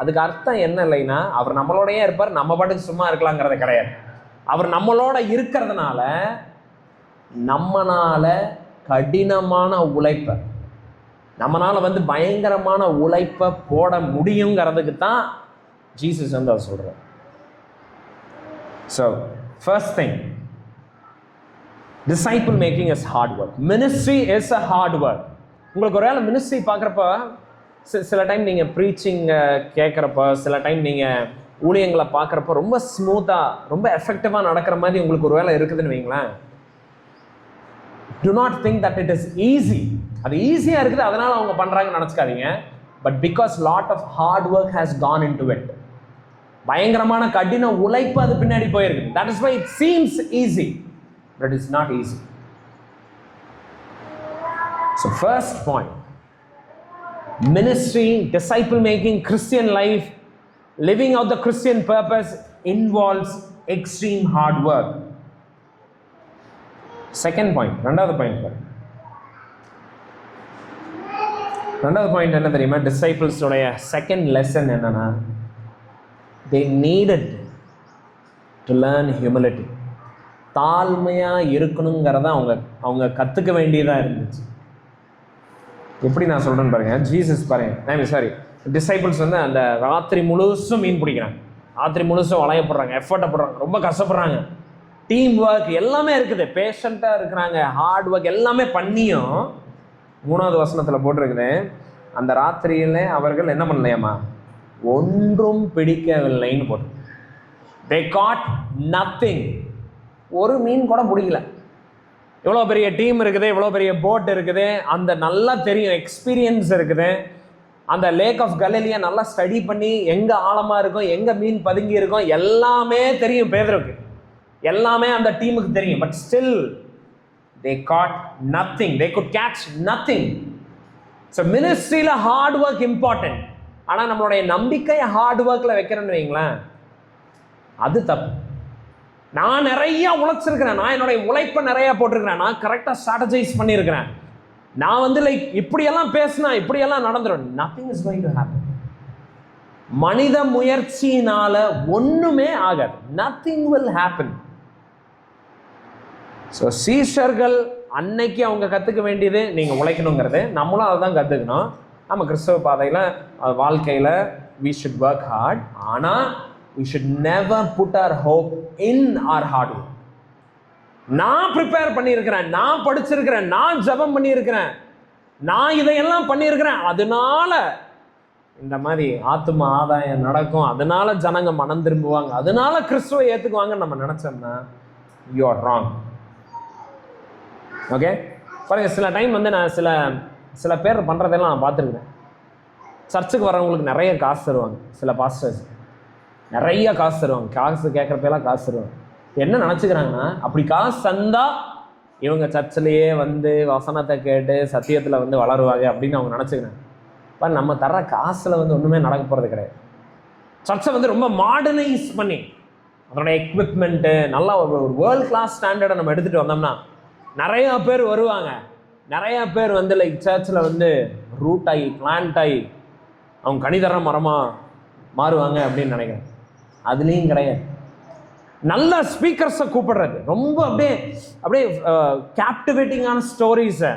அதுக்கு அர்த்தம் என்ன இல்லைன்னா, அவர் நம்மளோடையே இருப்பார், நம்ம பாட்டுக்கு சும்மா இருக்கலாங்கிறது கிடையாது. அவர் நம்மளோட இருக்கிறதுனால நம்மளால கடினமான உழைப்பை, நம்மளால வந்து பயங்கரமான உழைப்பை போட முடியுங்கிறதுக்கு தான் ஜீசஸ் வந்து அவர் சொல்கிறார். So first thing, disciple making is hard work. Ministry is a hard work. உங்களுக்கு ஒரு வேளை மினிஸ்ட்ரி பார்க்குறப்ப, சில டைம் நீங்கள் ப்ரீச்சிங் கேட்குறப்ப, சில டைம் நீங்கள் ஊழியங்களை பார்க்குறப்ப ரொம்ப ஸ்மூத்தாக, ரொம்ப எஃபெக்டிவாக நடக்கிற மாதிரி உங்களுக்கு ஒரு வேளை இருக்குதுன்னு வைங்களேன். do not think that it is easy. அது ஈஸியாக இருக்குது அதனால் அவங்க பண்ணுறாங்கன்னு நினச்சிக்காதீங்க. But because lot of hard work has gone into it. பயங்கரமான கடின உழைப்பு அது பின்னாடி போயிருக்கு. That is why it seems easy, but it's not easy. So first point, ministry, disciple making, Christian life, living out the Christian purpose involves extreme hard work. Second point, ரெண்டாவது point பாருங்க. ரெண்டாவது point என்ன தெரியுமா? டிசைபிள்ஸோடைய second lesson என்னன்னா, they needed to learn humility. தாழ்மையாக இருக்கணுங்கிறத அவங்க கற்றுக்க வேண்டியதாக இருந்துச்சு. எப்படி நான் சொல்கிறேன்னு பாருங்க. ஜீசஸ் பாருங்க, சாரி, டிசைபிள்ஸ் வந்து அந்த ராத்திரி முழுசும் மீன் பிடிக்கிறாங்க, ராத்திரி முழுசும் வளையப்படுறாங்க, எஃபர்ட்டை போடுறாங்க, ரொம்ப கஷ்டப்படுறாங்க, டீம் ஒர்க் எல்லாமே இருக்குது, பேஷண்ட்டாக இருக்கிறாங்க, ஹார்ட் ஒர்க் எல்லாமே பண்ணியும் 3வது வசனத்தில் போட்டிருக்குது, அந்த ராத்திரியில் அவர்கள் என்ன பண்ணலையாமா, ஒன்றும் பிடிக்கவில்லைன்னு போட்டு. they caught nothing. ஒரு மீன் கூட பிடிக்கல. இவ்வளோ பெரிய டீம் இருக்குது, இவ்வளோ பெரிய போட் இருக்குது, அந்த நல்லா தெரியும், எக்ஸ்பீரியன்ஸ் இருக்குது, அந்த லேக் ஆஃப் கலிலியா நல்லா ஸ்டடி பண்ணி எங்கே ஆழமாக இருக்கும், எங்கே மீன் பதுங்கி இருக்கும் எல்லாமே தெரியும் பேதுருக்கு, எல்லாமே அந்த டீமுக்கு தெரியும். But still they caught nothing, they could catch nothing. So மினிஸ்ட்ரியில் ஹார்ட் ஒர்க் இம்பார்ட்டன்ட். ஆனால் நம்மளுடைய நம்பிக்கையை ஹார்ட் ஒர்க்கில் வைக்கிறேன்னு வைங்களேன், அது தப்பு. நான் நிறைய உழைச்சிருக்கிறேன், நான் என்னுடைய உழைப்பை நிறைய போட்டிருக்கிறேன், நான் கரெக்டாக ஸ்ட்ராட்டஜைஸ் பண்ணியிருக்கிறேன், நான் வந்து லைக் இப்படியெல்லாம் பேசினா இப்படியெல்லாம் நடந்துடும். Nothing is going to happen. மனித முயற்சியினால ஒன்றுமே ஆகாது. Nothing will happen. ஸோ சீஷர்கள் அன்னைக்கு அவங்க கற்றுக்க வேண்டியது நீங்கள் உழைக்கணுங்கிறது, நம்மளும் அதை தான் கற்றுக்கணும். நம்ம கிறிஸ்தவ பாதையில் வாழ்க்கையில் we should work hard, ஆனால் we should never put our hope in our hard work. நான் ப்ரிப்பேர் பண்ணியிருக்கிறேன், நான் படிச்சிருக்கிறேன், நான் ஜெபம் பண்ணியிருக்கிறேன், நான் இதையெல்லாம் பண்ணியிருக்கிறேன், அதனால இந்த மாதிரி ஆத்தும ஆதாயம் நடக்கும், அதனால ஜனங்க மனம் திரும்புவாங்க, அதனால கிறிஸ்துவை ஏற்றுக்குவாங்கன்னு நம்ம நினச்சோம்னா you are wrong. ஓகே, பாருங்க, சில டைம் வந்து நான் சில பேர் பண்ணுறதெல்லாம் நான் பார்த்துருக்குறேன். சர்ச்சுக்கு வரவங்களுக்கு நிறைய காசு தருவாங்க சில பாஸ்டர்ஸ். நிறைய காசு தருவாங்க. காசு கேட்குறப்பெல்லாம் காசு தருவாங்க. என்ன நினச்சிக்கிறாங்கன்னா, அப்படி காசு தந்தா இவங்க சர்ச்சிலேயே வந்து வசனத்தை கேட்டு சத்தியத்தில் வந்து வளருவாங்க அப்படின்னு அவங்க நினச்சிக்கிறாங்க. இப்போ நம்ம தர்ற காசில் வந்து ஒன்றுமே நடக்க போகிறது கிடையாது. சர்ச்சை வந்து ரொம்ப மாடர்னைஸ் பண்ணி அதோட எக்யூப்மெண்ட்டு நல்லா ஒரு வேர்ல்ட் கிளாஸ் ஸ்டாண்டர்டை நம்ம எடுத்துகிட்டு வந்தோம்னா நிறையா பேர் வருவாங்க. நிறையா பேர் வந்து லைக் சர்ச்சில் வந்து ரூட் ஆகி பிளான்ட் ஆகி அவங்க கணிதர மரமாக மாறுவாங்க அப்படின்னு நினைக்கிறேன். அதுலேயும் கிடையாது. நல்ல ஸ்பீக்கர்ஸை கூப்பிடுறது, ரொம்ப அப்படியே அப்படியே கேப்டிவேட்டிங்கான ஸ்டோரிஸை,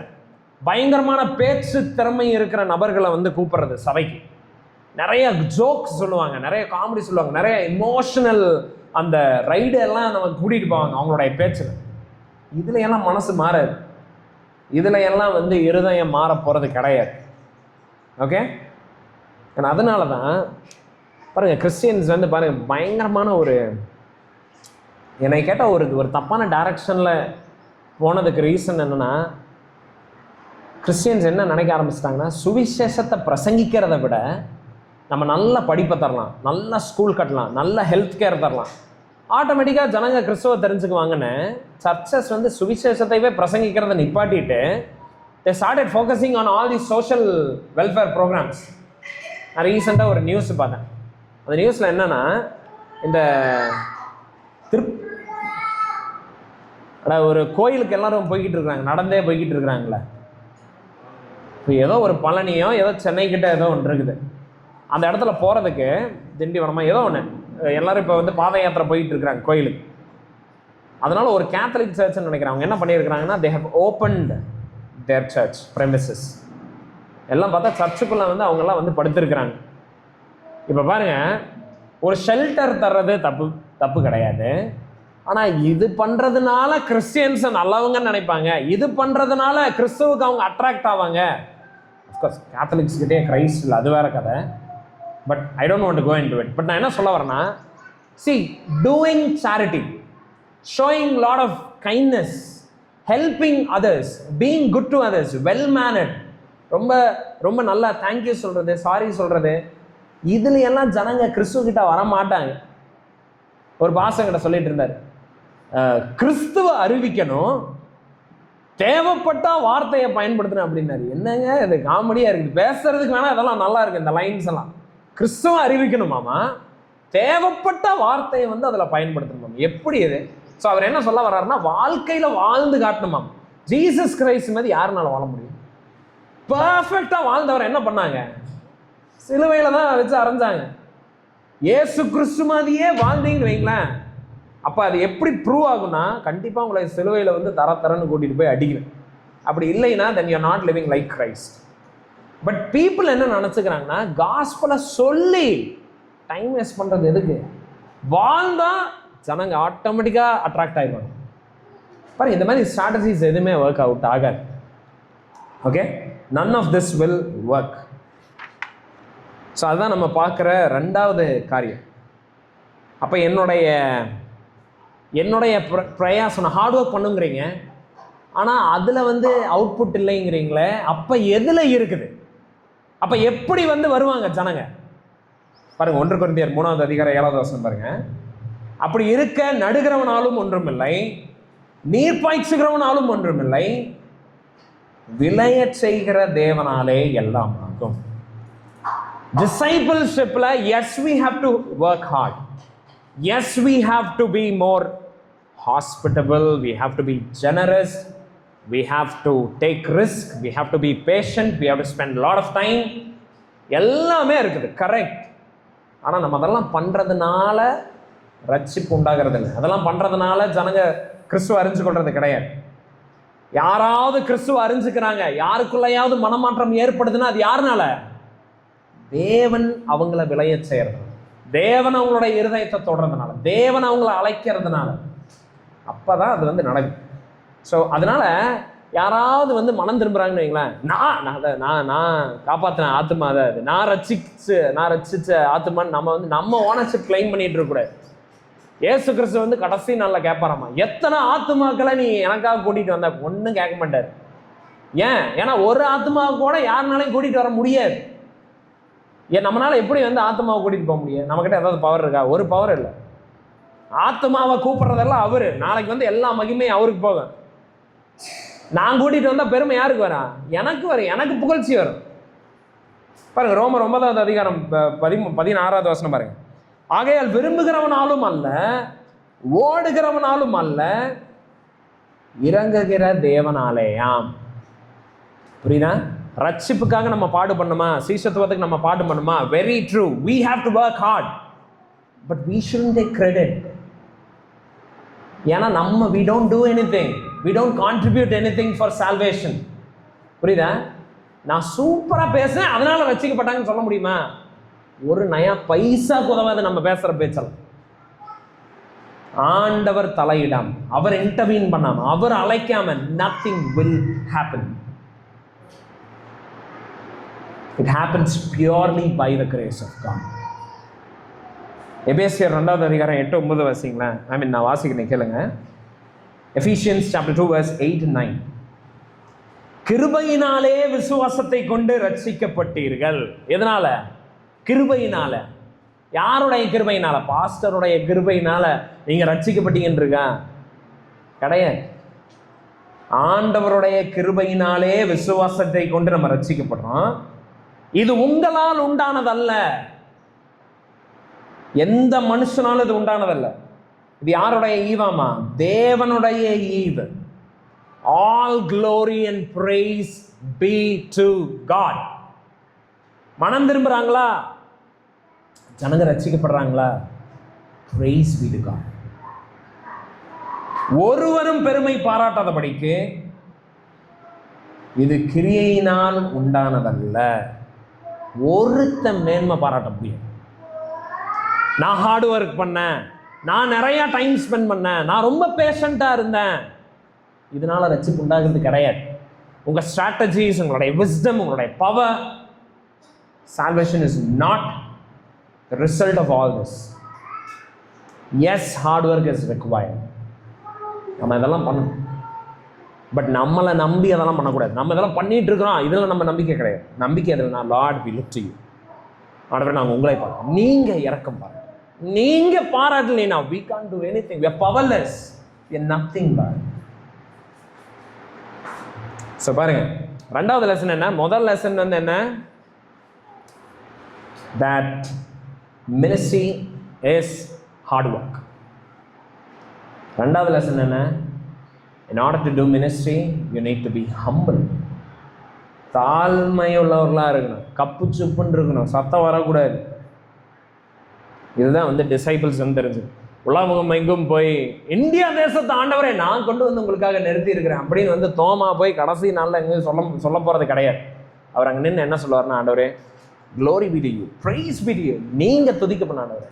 பயங்கரமான பேச்சு திறமை இருக்கிற நபர்களை வந்து கூப்பிடுறது சபைக்கு. நிறைய ஜோக்ஸ் சொல்லுவாங்க, நிறைய காமெடி சொல்லுவாங்க, நிறைய இமோஷனல் அந்த ரைடு எல்லாம் நம்ம கூட்டிகிட்டு போவாங்க அவங்களுடைய பேச்சில். இதில் எல்லாம் மனசு மாறாது, இதில் எல்லாம் வந்து இருதயம் மாற போகிறது கிடையாது. ஓகே, அதனால தான் பாருங்கள் கிறிஸ்டியன்ஸ் வந்து பாருங்கள் பயங்கரமான ஒரு என்னை கேட்டால் ஒரு தப்பான டைரக்ஷனில் போனதுக்கு ரீசன் என்னென்னா, கிறிஸ்டியன்ஸ் என்ன நினைக்க ஆரம்பிச்சிட்டாங்கன்னா, சுவிசேஷத்தை பிரசங்கிக்கிறத விட நம்ம நல்ல படிப்பை தரலாம், நல்ல ஸ்கூல் கட்டலாம், நல்ல ஹெல்த் கேர் தரலாம், ஆட்டோமேட்டிக்காக ஜனங்க கிறிஸ்துவ தெரிஞ்சுக்குவாங்கன்னு சர்ச்சஸ் வந்து சுவிசேஷத்தைவே பிரசங்கிக்கிறத நிப்பாட்டிட்டு they started focusing on all these social welfare programs. நான் ரீசெண்டாக ஒரு நியூஸ் பார்த்தேன். அந்த நியூஸில் என்னென்னா, இந்த ஒரு கோயிலுக்கு எல்லாரும் போய்கிட்டு இருக்கிறாங்க, நடந்தே போய்கிட்டு இருக்கிறாங்களே. இப்போ ஏதோ ஒரு பழனியோ ஏதோ சென்னைக்கிட்ட ஏதோ ஒன்று இருக்குது, அந்த இடத்துல போகிறதுக்கு திண்டிவனமாக ஏதோ ஒன்று எல்லோரும் இப்போ வந்து பாத யாத்திரை போயிட்டு இருக்கிறாங்க கோயிலுக்கு. அதனால் ஒரு கேத்தலிக் சர்ச்னு நினைக்கிறேன், அவங்க என்ன பண்ணியிருக்கிறாங்கன்னா, they have opened their church premises. எல்லாம் பார்த்தா சர்ச்சுக்குள்ளே வந்து அவங்கெல்லாம் வந்து படுத்திருக்கிறாங்க. இப்போ பாருங்கள், ஒரு ஷெல்டர் தர்றது தப்பு கிடையாது. ஆனால் இது பண்ணுறதுனால கிறிஸ்டியன்ஸை நல்லவங்கன்னு நினைப்பாங்க, இது பண்ணுறதுனால கிறிஸ்துவுக்கு அவங்க அட்ராக்ட் ஆவாங்க. அஃப்கோர்ஸ் கேத்தலிக்ஸ்கிட்டே கிரைஸ்ட் இல்லை, அது வேறு கதை. But I don't want to go into it. But நான் என்ன சொல்ல வரேன்னா, see, doing charity, showing lot of kindness, helping others, being good to others, well mannered, ரொம்ப ரொம்ப நல்லா தேங்க்யூ சொல்கிறது, சாரி சொல்கிறது, இதுல எல்லாம் ஜனங்க கிறிஸ்துவ வர மாட்டாங்க. ஒரு பாசங்கிட்ட சொல்லிட்டு இருந்தார், கிறிஸ்துவ அறிவிக்கணும், தேவைப்பட்டா வார்த்தையை பயன்படுத்தணும் அப்படின்னாரு. என்னங்க இது காமெடியா இருக்குது, பேசுறதுக்கு வேணா இதெல்லாம் நல்லா இருக்கு இந்த லைன்ஸ் எல்லாம். கிறிஸ்துவ அறிவிக்கணுமாமா, தேவைப்பட்ட வார்த்தையை வந்து அதில் பயன்படுத்தணுமாம். எப்படி இது? ஸோ அவர் என்ன சொல்ல வர்றாருன்னா, வாழ்க்கையில் வாழ்ந்து காட்டணுமாம். ஜீசஸ் கிரைஸ்ட் மாதிரி யாருனால வாழ முடியும்? பர்ஃபெக்டாக வாழ்ந்தவர் என்ன பண்ணாங்க? சிலுவையில் தான் வச்சு அரைஞ்சாங்க. ஏசு கிறிஸ்து மாதிரியே வாழ்ந்தீங்கன்னு வைங்களேன், அப்போ அது எப்படி ப்ரூவ் ஆகும்னா, கண்டிப்பாக உங்களை சிலுவையில் வந்து தரன்னு கூட்டிகிட்டு போய் அடிக்கிறேன். அப்படி இல்லைன்னா then you are not living like Christ. But people என்ன நினச்சிக்கிறாங்கன்னா, காஸ்பலை சொல்லி டைம் வேஸ்ட் பண்ணுறது எதுக்கு? வாழ்ந்தா ஜனங்க ஆட்டோமேட்டிக்காக அட்ராக்ட் ஆகிடுவாங்க. பாருங்க, இந்த மாதிரி ஸ்ட்ராட்டஜிஸ் எதுவுமே ஒர்க் அவுட் ஆகாது. Okay, none of this will work. So அதுதான் நம்ம பார்க்குற ரெண்டாவது காரியம். அப்போ என்னுடைய பிரயாசம், ஹார்ட் ஒர்க் பண்ணுங்கிறீங்க, ஆனால் அதில் வந்து அவுட்புட் இல்லைங்கிறீங்களே, அப்போ எதில் இருக்குது? அப்போ எப்படி வந்து வருவாங்க ஜனங்க? பாருங்கள், 1 கொரிந்தியர் 3வது அதிகாரம் 7வது வசனம் பாருங்க. அப்படி இருக்க நடுகிறவனாலும் ஒன்றுமில்லை, நீர் பாய்ச்சுகிறவனாலும் ஒன்றுமில்லை, விளைய செய்கிற தேவனாலே எல்லாம் ஆகும். Discipleshipல yes we have to work hard, yes we have to be more hospitable, we have to be generous, we have to take risk, we have to be patient, we have to spend a lot of time. எல்லாமே இருக்குது, correct. ஆனால் நம்ம அதெல்லாம் பண்ணுறதுனால ரட்சிப்பு உண்டாகிறது இல்லை, அதெல்லாம் பண்ணுறதுனால ஜனங்க கிறிஸ்துவ அறிஞ்சு கொள்றது கிடையாது. யாராவது கிறிஸ்துவ அறிஞ்சுக்கிறாங்க, யாருக்குள்ளையாவது மனமாற்றம் ஏற்படுதுன்னா அது யாருனால? தேவன் அவங்கள விளைய செய்யறதுனால, தேவன் அவங்களுடைய இருதயத்தை தொடுறதுனால, தேவன் அவங்கள அழைக்கிறதுனால, அப்பதான் அது வந்து நடக்குது. ஸோ அதனால யாராவது வந்து மனம் திரும்புறாங்கன்னு வைங்களேன், நான் காப்பாற்றின ஆத்மா அதை, நான் ரட்சிச்ச ஆத்மான்னு நம்ம ஓனர்ஷிப் கிளைம் பண்ணிட்டு இருக்கக்கூடாது. ஏசு கிறிஸ்து வந்து கடைசி நாளில் கேட்பாராமா, எத்தனை ஆத்மாக்களை நீ எனக்காக கூட்டிகிட்டு வந்த? ஒன்றும் கேட்க மாட்டார். ஏன்னா ஒரு ஆத்மாவை கூட யாருனாலையும் கூட்டிகிட்டு வர முடியாது. ஏன் நம்மளால எப்படி வந்து ஆத்மாவை கூட்டிட்டு போக முடியும்? நம்மகிட்ட ஏதாவது பவர் இருக்கா? ஒரு பவர் இல்லை. ஆத்மாவை கூப்பிடுறதெல்லாம் அவரு. நாளைக்கு வந்து எல்லா மகிமையும் அவருக்கு போகும். நான் கூட்டிட்டு வந்தா பெருமை யாருக்கு வரா? எனக்கு வரும், எனக்கு புகழ்ச்சி வரும். பாருங்க, ரோமர் 9வது அதிகாரம் 16வது வசனம் பாருங்க. ஆகையால் விரும்புகிறவனாலும் அல்ல, ஓடுகிறவனாலும் அல்ல, இறங்குகிற தேவனாலேயாம். புரியுதா? ரட்சிப்புக்காக நம்ம பாடு பண்ணுமா? சீஷத்துவத்துக்கு நம்ம பாடு பண்ணுமா? Very true. we have to work hard, but we shouldn't take credit. ஏன்னா நம்ம we don't do anything, we don't contribute anything for salvation. புரியுதா? நான் சூப்பரா பேசுறேன் அதனால ரட்சிக்கப்பட்டாங்கன்னு சொல்ல முடியுமா? ஒரு நயா பைசா உதவாது நம்ம பேசுற பேச்சலாம். ஆண்டவர் தலையிடாம, அவர் இன்டர்வீன் பண்ணாம, அவர் அழைக்காம nothing will happen. It happens purely by the grace of God. எபேசியர் 2வது அதிகாரம் 8-9 வாசிங்களேன். நான் வாசிக்கிறேன், கேளுங்க. Ephesians chapter 2 verse 8 and 9. கிருபையினாலே விசுவாசத்தை கொண்டு ரட்சிக்கப்பட்டீர்கள். எதனால? கிருபையினால. யாருடைய கிருபையினால? பாஸ்டருடைய கிருபையினால நீங்க ரட்சிக்கப்பட்டீங்கன்னு இருக்கா? கிடையாது. ஆண்டவருடைய கிருபையினாலே விசுவாசத்தை கொண்டு நம்ம ரட்சிக்கப்படுறோம். இது உங்களால் உண்டானதல்ல, எந்த மனுஷனாலும் இது உண்டானதல்ல. இது யாருடைய ஈவாமா? தேவனுடைய ஈவு. All glory and praise be to God. மனம் திரும்புறாங்களா? ஜனங்க ரட்சிக்கப்படுறாங்களா? praise be to God. ஒருவரும் பெருமை பாராட்டாதபடிக்கு இது கிரியையினால் உண்டானதல்ல. ஒருத்த மேன்மை பாராட்ட முடியும். நான் ஹார்ட் ஒர்க் பண்ணேன், நான் நிறைய டைம் ஸ்பெண்ட் பண்ணேன், நான் ரொம்ப பேஷண்டா இருந்தேன், இதனால ரட்சிப்பு உண்டாகிறது கிடையாது. உங்க ஸ்ட்ராட்டஜிஸ், உங்களுடைய விஸ்டம், உங்களுடைய power, salvation is not the result of all this. Yes, hard work is required. நம்ம இதெல்லாம் பண்ணணும். பட் நம்மளை நம்பி அதெல்லாம் பண்ணக்கூடாது. நம்ம இதெல்லாம் பண்ணிட்டு இருக்கிறோம், இதில் நம்ம நம்பிக்கை கிடையாது. நம்பிக்கை அதில் நான் lord we look to you. ஆண்டவரே, நாங்கள் உங்களை பார்க்கணும், நீங்க இறக்கம் பாருங்க. நீங்க பாராட்டலைனா we can't do anything. We are powerless. We are nothing. So பாருங்க, ரெண்டாவது லெசன் என்ன? முதல் லெசன் வந்து என்ன? that ministry is hard work. ரெண்டாவது லெசன் என்ன? in order to do ministry you need to be humble. தாழ்மையுள்ளவர்களாக இருக்கணும், கப்பு சுப்புன்னு இருக்கணும், சத்தம் வரக்கூடாது. இதுதான் வந்து டிசைபிள்ஸ் வந்து தெரிஞ்சு உலகம் எங்கும் போய் இந்தியா தேசத்தை ஆண்டவரை நான் கொண்டு வந்து உங்களுக்காக நிறுத்தி இருக்கிறேன் அப்படின்னு வந்து தோமா போய் கடைசி நாளில் எங்கேயும் சொல்ல போகிறது கிடையாது. அவர் அங்கே நின்று என்ன சொல்லுவார்னா, ஆண்டவரே glory be to you, praise be to you, நீங்கள் துதிக்கப்பட்ட ஆண்டவரே,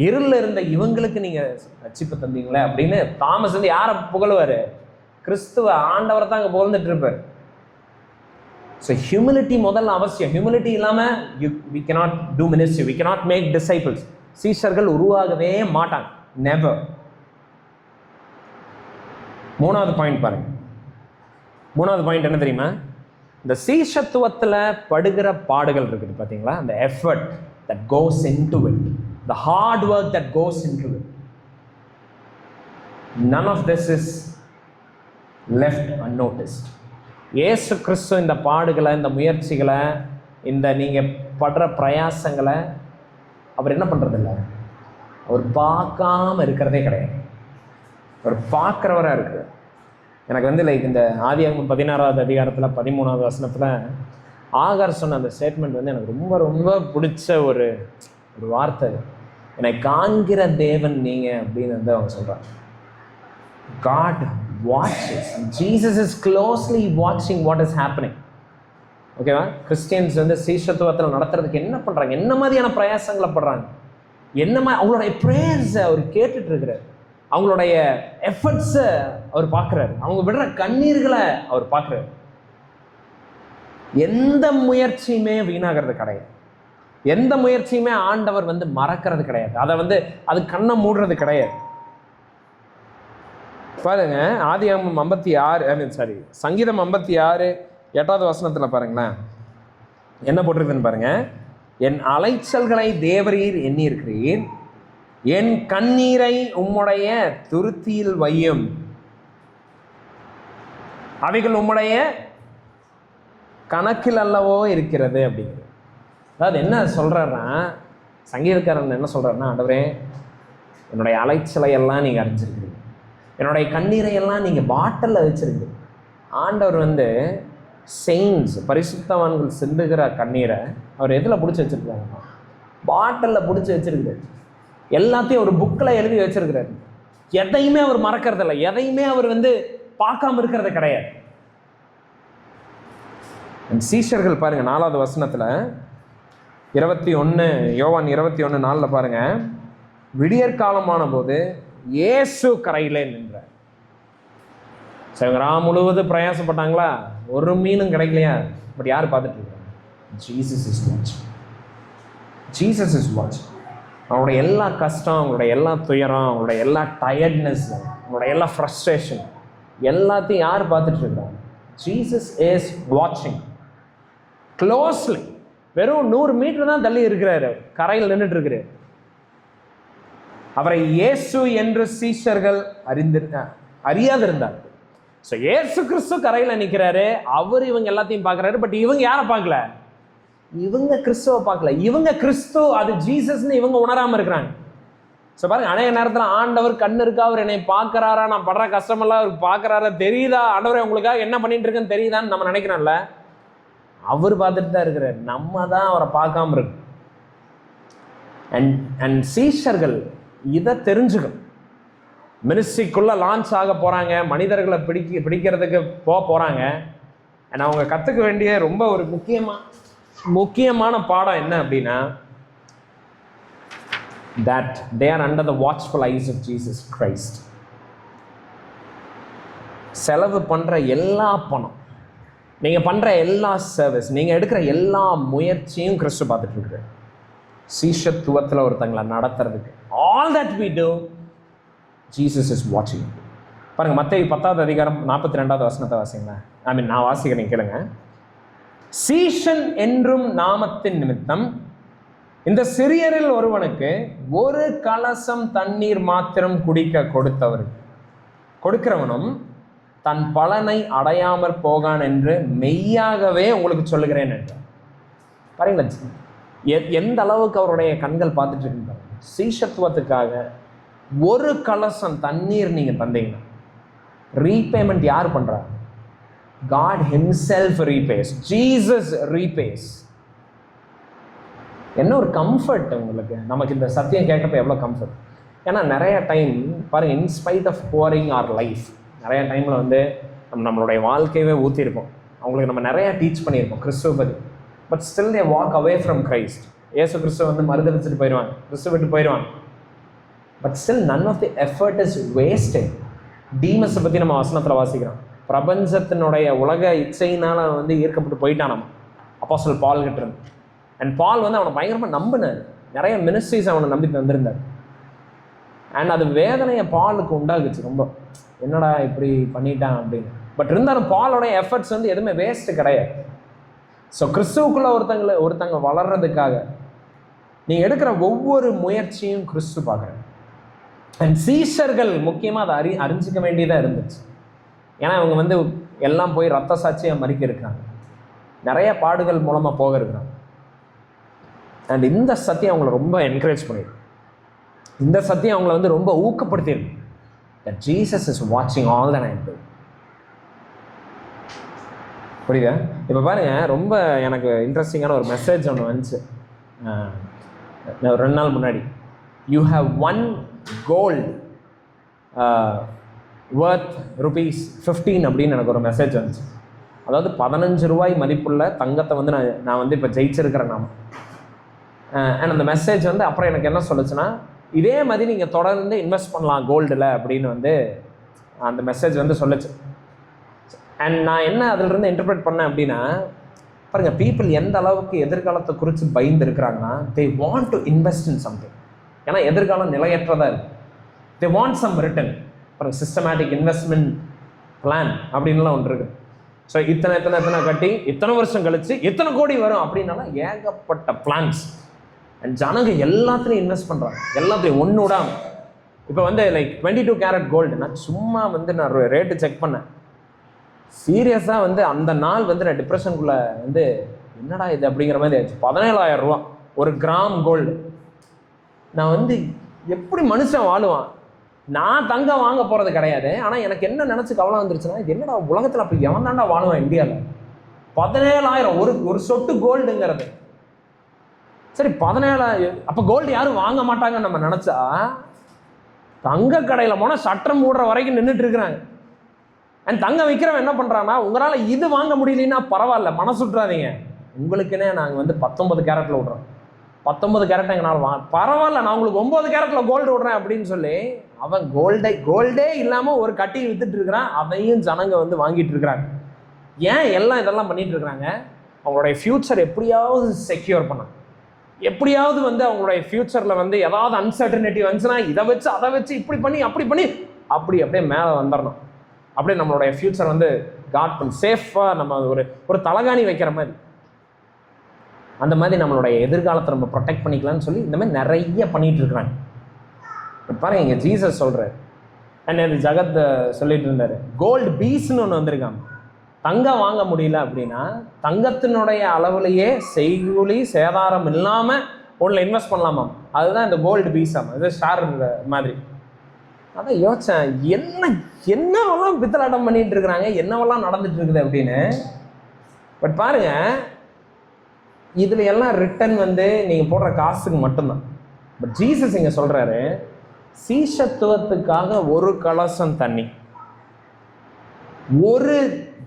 இருளில் இருந்த இவங்களுக்கு நீங்கள் ரட்சிப்பு தந்தீங்களே அப்படின்னு தாமஸ் வந்து யாரை புகழுவார்? கிறிஸ்துவ ஆண்டவரை தான் அங்கே புகழ்ந்துட்டு இருப்பார். ஸோ ஹியூமிலிட்டி முதல்ல அவசியம். ஹியூமிலிட்டி இல்லாமல் we cannot do ministry, we cannot make disciples. சீஷர்கள் உருவாகவே மாட்டாங்க, நெவர். மூணாவது பாயிண்ட் பாருங்க. மூணாவது பாயிண்ட் என்ன தெரியுமா? இந்த சீஷத்துவத்தில் படுகிற பாடுகள் இருக்குது பார்த்தீங்களா, அந்த effort that goes into it, the hard work that goes into it, none of this is left unnoticed. இயேசு கிறிஸ்து இந்த பாடுகளை, இந்த முயற்சிகளை, இந்த நீங்கள் படுற பிரயாசங்களை அவர் என்ன பண்ணுறதில்ல, அவர் பார்க்காம இருக்கிறதே கிடையாது. அவர் பார்க்குறவராக இருக்குது. எனக்கு வந்து லைக் இந்த ஆதியாகமம் 16வது அதிகாரத்தில் 13வது வசனத்தில் ஆகார் சொன்ன அந்த ஸ்டேட்மெண்ட் வந்து எனக்கு ரொம்ப ரொம்ப பிடிச்ச ஒரு வார்த்தை. என்னை காண்கிற தேவன் நீங்கள் அப்படின்னு வந்து அவங்க சொல்கிறாங்க. God watches. Jesus is closely watching what is happening. ஓகேவா? கிறிஸ்டியன்ஸ் வந்து சீஷத்துவத்தில் நடத்துறதுக்கு என்ன பண்ணுறாங்க, என்ன மாதிரியான பிரயாசங்களை படுறாங்க, என்ன மாதிரி அவங்களுடைய ப்ரேயர்ஸை அவர் கேட்டுட்டு இருக்கிறார், அவங்களுடைய எஃபர்ட்ஸை அவர் பார்க்குறாரு, அவங்க விடுற கண்ணீர்களை அவர் பார்க்குறாரு. எந்த முயற்சியுமே வீணாகிறது கிடையாது, எந்த முயற்சியுமே ஆண்டவர் வந்து மறக்கிறது கிடையாது, அதை வந்து அது கண்ணை மூடுறது கிடையாது. பாருங்க, ஆதியாகமம் 56 சங்கீதம் 56 8வது வசனத்தில் பாருங்களேன் என்ன போட்டிருக்குன்னு பாருங்க. என் அலைச்சல்களை தேவரீர் எண்ணியிருக்கிறீர், என் கண்ணீரை உம்முடைய துருத்தியில் வையும், அவைகள் உம்முடைய கணக்கில் அல்லவோ இருக்கிறது அப்படிங்கிறது. அதாவது என்ன சொல்கிறாருன்னா, சங்கீதக்காரன் என்ன சொல்கிறாருன்னா, ஆண்டவரே என்னுடைய அலைச்சலை எல்லாம் நீங்கள் அறிஞ்சிருக்கிறீங்க, என்னுடைய கண்ணீரை எல்லாம் நீங்கள் பாட்டிலில் வச்சுருக்கீங்க. ஆண்டவர் வந்து செயின்ஸ் பரிசுத்தவான்கள் சிந்துகிற கண்ணீரை அவர் எதில் பிடிச்சி வச்சுருக்காருன்னா பாட்டிலில் பிடிச்சி வச்சுருக்கிறார். எல்லாத்தையும் ஒரு புக்கில் எழுதி வச்சிருக்கிறார். எதையுமே அவர் மறக்கிறதில்ல, எதையுமே அவர் வந்து பார்க்காம இருக்கிறது கிடையாது. சீஷர்கள் பாருங்க 4வது வசனத்தில் 21 யோவான் 21:4 பாருங்க, விடியற்காலமான போது இயேசு கரையிலே நின்றார். கிராமம் முழுவதும் பிரயாசப்பட்டாங்களா, ஒரு மீனும் கிடைக்கலையா, பட் யார் பார்த்துட்டு இருக்காங்க? ஜீசஸ் இஸ் வாட்சிங். ஜீசஸ் இஸ் வாட்சிங். அவங்களுடைய எல்லா கஷ்டம், அவங்களுடைய எல்லா துயரம், அவங்களுடைய எல்லா டயர்ட்னஸ், அவங்களுடைய எல்லா ஃப்ரஸ்ட்ரேஷன் எல்லாத்தையும் யார் பார்த்துட்டு இருக்காங்க? ஜீசஸ் இஸ் வாட்சிங் க்ளோஸ்லி. வெறும் 100 மீட்டர் தான் தள்ளி இருக்கிறாரு, கரையில் நின்றுட்டு இருக்கிறார். அவரை இயேசு என்று சீஷர்கள் அறியாதிருந்தார். ஸோ இயேசு கிறிஸ்து கரையில் நிற்கிறாரு, அவர் இவங்க எல்லாத்தையும் பார்க்குறாரு. பட் இவங்க யாரை பார்க்கல? இவங்க கிறிஸ்துவை பார்க்கல. இவங்க கிறிஸ்து அது ஜீசஸ்ன்னு இவங்க உணராமல் இருக்கிறாங்க. ஸோ பாருங்க, அநேக நேரத்தில் ஆண்டவர் கண்ணு இருக்கா, அவர் என்னை பார்க்குறாரா, நான் படுற கஷ்டமெல்லாம் அவர் பார்க்குறாரா, தெரியுதா, ஆண்டவர் உங்களுக்காக என்ன பண்ணிட்டு இருக்குன்னு தெரியுதான்னு நம்ம நினைக்கிறோம்ல. அவர் பார்த்துட்டு தான் இருக்கிறார், நம்ம தான் அவரை பார்க்காம இருக்கு. அண்ட் சீஷர்கள் இதை தெரிஞ்சுக்கணும். மினிஸ்ட்ரிக்குள்ளே லான்ச் ஆக போகிறாங்க, மனிதர்களை பிடிக்கிறதுக்கு போகிறாங்க. அண்ட் அவங்க கற்றுக்க வேண்டிய ரொம்ப ஒரு முக்கியமான பாடம் என்ன அப்படின்னா, that they are under the watchful eyes of Jesus Christ. செலவு பண்ணுற எல்லா பணம், நீங்கள் பண்ணுற எல்லா சர்வீஸ், நீங்கள் எடுக்கிற எல்லா முயற்சியும் கிறிஸ்து பார்த்துட்டு இருக்கு. சீஷத்துவத்தில் ஒருத்தங்களை நடத்துறதுக்கு all that we do, Jesus is watching. பாருங்க, மத்தேயு 10வது அதிகாரம் 42வது வசனத்தை வாசிங்களேன். நான் வாசிக்கிறேன், கேளுங்க. சீஷன் என்றும் நாமத்தின் நிமித்தம் இந்த சிறியரில் ஒருவனுக்கு ஒரு கலசம் தண்ணீர் மாத்திரம் குடிக்க கொடுக்கிறவனும் தன் பலனை அடையாமற் போகான் என்று மெய்யாகவே உங்களுக்கு சொல்லுகிறேன் என்றார். பாருங்களேன், எந்த அளவுக்கு அவருடைய கண்கள் பார்த்துட்டு இருக்கின்றாங்க. சீஷத்துவத்துக்காக ஒரு கலசம் தண்ணீர் நீங்க தந்தீங்கன்னா ரீபேமெண்ட் யார் பண்றா? God himself repays. Jesus repays. என்ன ஒரு கம்ஃபர்ட் உங்களுக்கு. நமக்கு இந்த சத்தியம் கேட்கப்ப எவ்வளோ கம்ஃபர்ட். ஏன்னா நிறைய டைம் பாருங்க, in spite of boring our life, நிறைய டைமில் வந்து நம்மளுடைய வாழ்க்கையவே ஊற்றிருப்போம். அவங்களுக்கு நம்ம நிறையா டீச் பண்ணியிருப்போம் கிறிஸ்துவ பற்றி. But still they walk away from Christ. ஏசு கிறிஸ்துவ வந்து மறுதளிச்சுட்டு போயிடுவாங்க, கிறிஸ்துவ விட்டு போயிடுவாங்க. But still none of the effort is wasted. டீமஸை பற்றி நம்ம வசனத்தில் வாசிக்கிறோம். பிரபஞ்சத்தினுடைய உலக இச்சையினால் வந்து ஈர்க்கப்பட்டு போயிட்டான் நம்ம அப்போஸ்தலன் பால் கிட்ட இருந்து. அண்ட் பால் வந்து அவனை பயங்கரமாக நம்பினார், நிறைய மினிஸ்ட்ரிஸ் அவனை நம்பிட்டு வந்திருந்தார். அண்ட் அது வேதனையை பாலுக்கு உண்டாகுச்சு ரொம்ப, என்னடா இப்படி பண்ணிட்டான் அப்படின்னு. பட் இருந்தாலும் பாலோடைய எஃபர்ட்ஸ் வந்து எதுவுமே வேஸ்ட்டு கிடையாது. ஸோ கிறிஸ்துவுக்குள்ள ஒருத்தங்க வளர்றதுக்காக நீங்கள் எடுக்கிற ஒவ்வொரு முயற்சியும் கிறிஸ்து பார்க்குறேன். அண்ட் சீஷர்கள் முக்கியமாக அதை அறிஞ்சிக்க வேண்டியதாக இருந்துச்சு. ஏன்னா அவங்க வந்து எல்லாம் போய் ரத்த சாட்சியாக மறிக்க இருக்காங்க, நிறைய பாடுகள் மூலமாக போக இருக்கிறாங்க. அண்ட் இந்த சத்தியம் அவங்கள ரொம்ப என்கரேஜ் பண்ணியிருக்கு. இந்த சத்தியம் அவங்கள வந்து ரொம்ப ஊக்கப்படுத்தியிருக்கு. that Jesus is watching all that I do. புரியுதா? இப்போ பாருங்க, ரொம்ப எனக்கு இன்ட்ரெஸ்டிங்கான ஒரு மெசேஜ் ஒன்று வந்துச்சு 2 நாள் முன்னாடி. You have one gold worth ₹15 அப்படின்னு எனக்கு ஒரு மெசேஜ் வந்துச்சு. அதாவது 15 ரூபாய் மதிப்புள்ள தங்கத்தை வந்து நான் வந்து இப்போ ஜெயிச்சிருக்கிறேன் நாம. அண்ட் அந்த மெசேஜ் வந்து அப்புறம் எனக்கு என்ன சொல்லுச்சுன்னா, இதே மாதிரி நீங்கள் தொடர்ந்து இன்வெஸ்ட் பண்ணலாம் கோல்டில் அப்படின்னு வந்து அந்த மெசேஜ் வந்து சொல்லுச்சு. அண்ட் நான் என்ன அதிலிருந்து இன்டர்பிரேட் பண்ணேன் அப்படின்னா, பாருங்க, பீப்புள் எந்த அளவுக்கு எதிர்காலத்தை குறித்து பயந்து இருக்கிறாங்கன்னா, they want to invest in something. ஏன்னா எதிர்காலம் நிலையற்றதாக இருக்குது. They want some return. பாருங்க, சிஸ்டமேட்டிக் இன்வெஸ்ட்மெண்ட் பிளான் அப்படின்லாம் ஒன்று இருக்குது. ஸோ இத்தனை கட்டி இத்தனை வருஷம் கழிச்சு இத்தனை கோடி வரும் அப்படின்னாலும் ஏகப்பட்ட பிளான்ஸ். அண்ட் ஜனங்க எல்லாத்துலையும் இன்வெஸ்ட் பண்ணுறாங்க, எல்லாத்தையும் ஒன்று விடாம. இப்போ வந்து லைக் 22 கேரட் கோல்டு, நான் சும்மா வந்து நான் ரேட்டு செக் பண்ணேன். சீரியஸாக வந்து அந்த நாள் வந்து நான் டிப்ரெஷனுக்குள்ளே வந்து என்னடா இது அப்படிங்கிற மாதிரி ஆச்சு. 17,000 ரூபா ஒரு கிராம் கோல்டு. நான் வந்து எப்படி மனுஷன் வாழுவான்? நான் தங்கம் வாங்க போகிறது கிடையாது, ஆனால் எனக்கு என்ன நினச்சி கவலை வந்துருச்சுன்னா, இது என்னடா உலகத்தில் அப்படி எவன் தாண்டா வாழுவான் இந்தியாவில்? 17,000 ஒரு சொட்டு கோல்டுங்கிறது. சரி 17,000 அப்போ கோல்டு யாரும் வாங்க மாட்டாங்கன்னு நம்ம நினச்சா, தங்க கடையில் போனால் சட்டம் மூடுற வரைக்கும் நின்றுட்டு இருக்கிறாங்க. அண்ட் தங்கம் விற்கிறவன் என்ன பண்ணுறான்னா, உங்களால் இது வாங்க முடியலன்னா பரவாயில்ல, மனசு விட்றாதீங்க, உங்களுக்குன்னே நாங்கள் வந்து 19 கேரட்டில் விட்றோம், 19 கேரட் எங்களால் பரவாயில்ல, நான் உங்களுக்கு 9 கேரட்டில் கோல்டு விட்றேன் அப்படின்னு சொல்லி அவன் கோல்டே இல்லாமல் ஒரு கட்டி வித்துட்டு இருக்கிறான். அதையும் ஜனங்க வந்து வாங்கிட்டு இருக்கிறாங்க. ஏன் எல்லாம் இதெல்லாம் பண்ணிட்டு இருக்கிறாங்க? அவங்களுடைய ஃபியூச்சர் எப்படியாவது செக்யூர் பண்ண, எப்படியாவது வந்து அவங்களுடைய ஃபியூச்சரில் வந்து ஏதாவது அன்சர்டனிட்டி வந்துச்சுன்னா இதை வச்சு அதை வச்சு இப்படி பண்ணி அப்படியே மேலே வந்துடணும். அப்படியே நம்மளுடைய ஃபியூச்சர் வந்து காட் பண்ணி சேஃபாக நம்ம ஒரு தலகாணி வைக்கிற மாதிரி, அந்த மாதிரி நம்மளுடைய எதிர்காலத்தை நம்ம ப்ரொடெக்ட் பண்ணிக்கலாம்னு சொல்லி இந்த மாதிரி நிறைய பண்ணிட்டு இருக்கிறாங்க. பாருங்க, இங்கே ஜீசஸ் சொல்கிறார். அண்ட் அது ஜகத் சொல்லிட்டு இருந்தார், கோல்டு பீஸ்ன்னு ஒன்று வந்திருக்காங்க. தங்கம் வாங்க முடியல அப்படின்னா தங்கத்தினுடைய அளவுலேயே செய்கூலி சேதாரம் இல்லாமல் ஒன்றில் இன்வெஸ்ட் பண்ணலாமா, அதுதான் இந்த கோல்டு பீஸாமா, இது ஷேர் மாதிரி. அதான் யோசிச்சேன், என்னவெல்லாம் பித்தலாட்டம் பண்ணிட்டு இருக்கிறாங்க, என்னவெல்லாம் நடந்துட்டு இருக்குது அப்படின்னு. பட் பாருங்க, இதுல எல்லாம் ரிட்டர்ன் வந்து நீங்க போடுற காசுக்கு மட்டும்தான். பட் ஜீசஸ் இங்க சொல்றாரு, சீஷத்துவத்துக்காக ஒரு கலசம் தண்ணி, ஒரு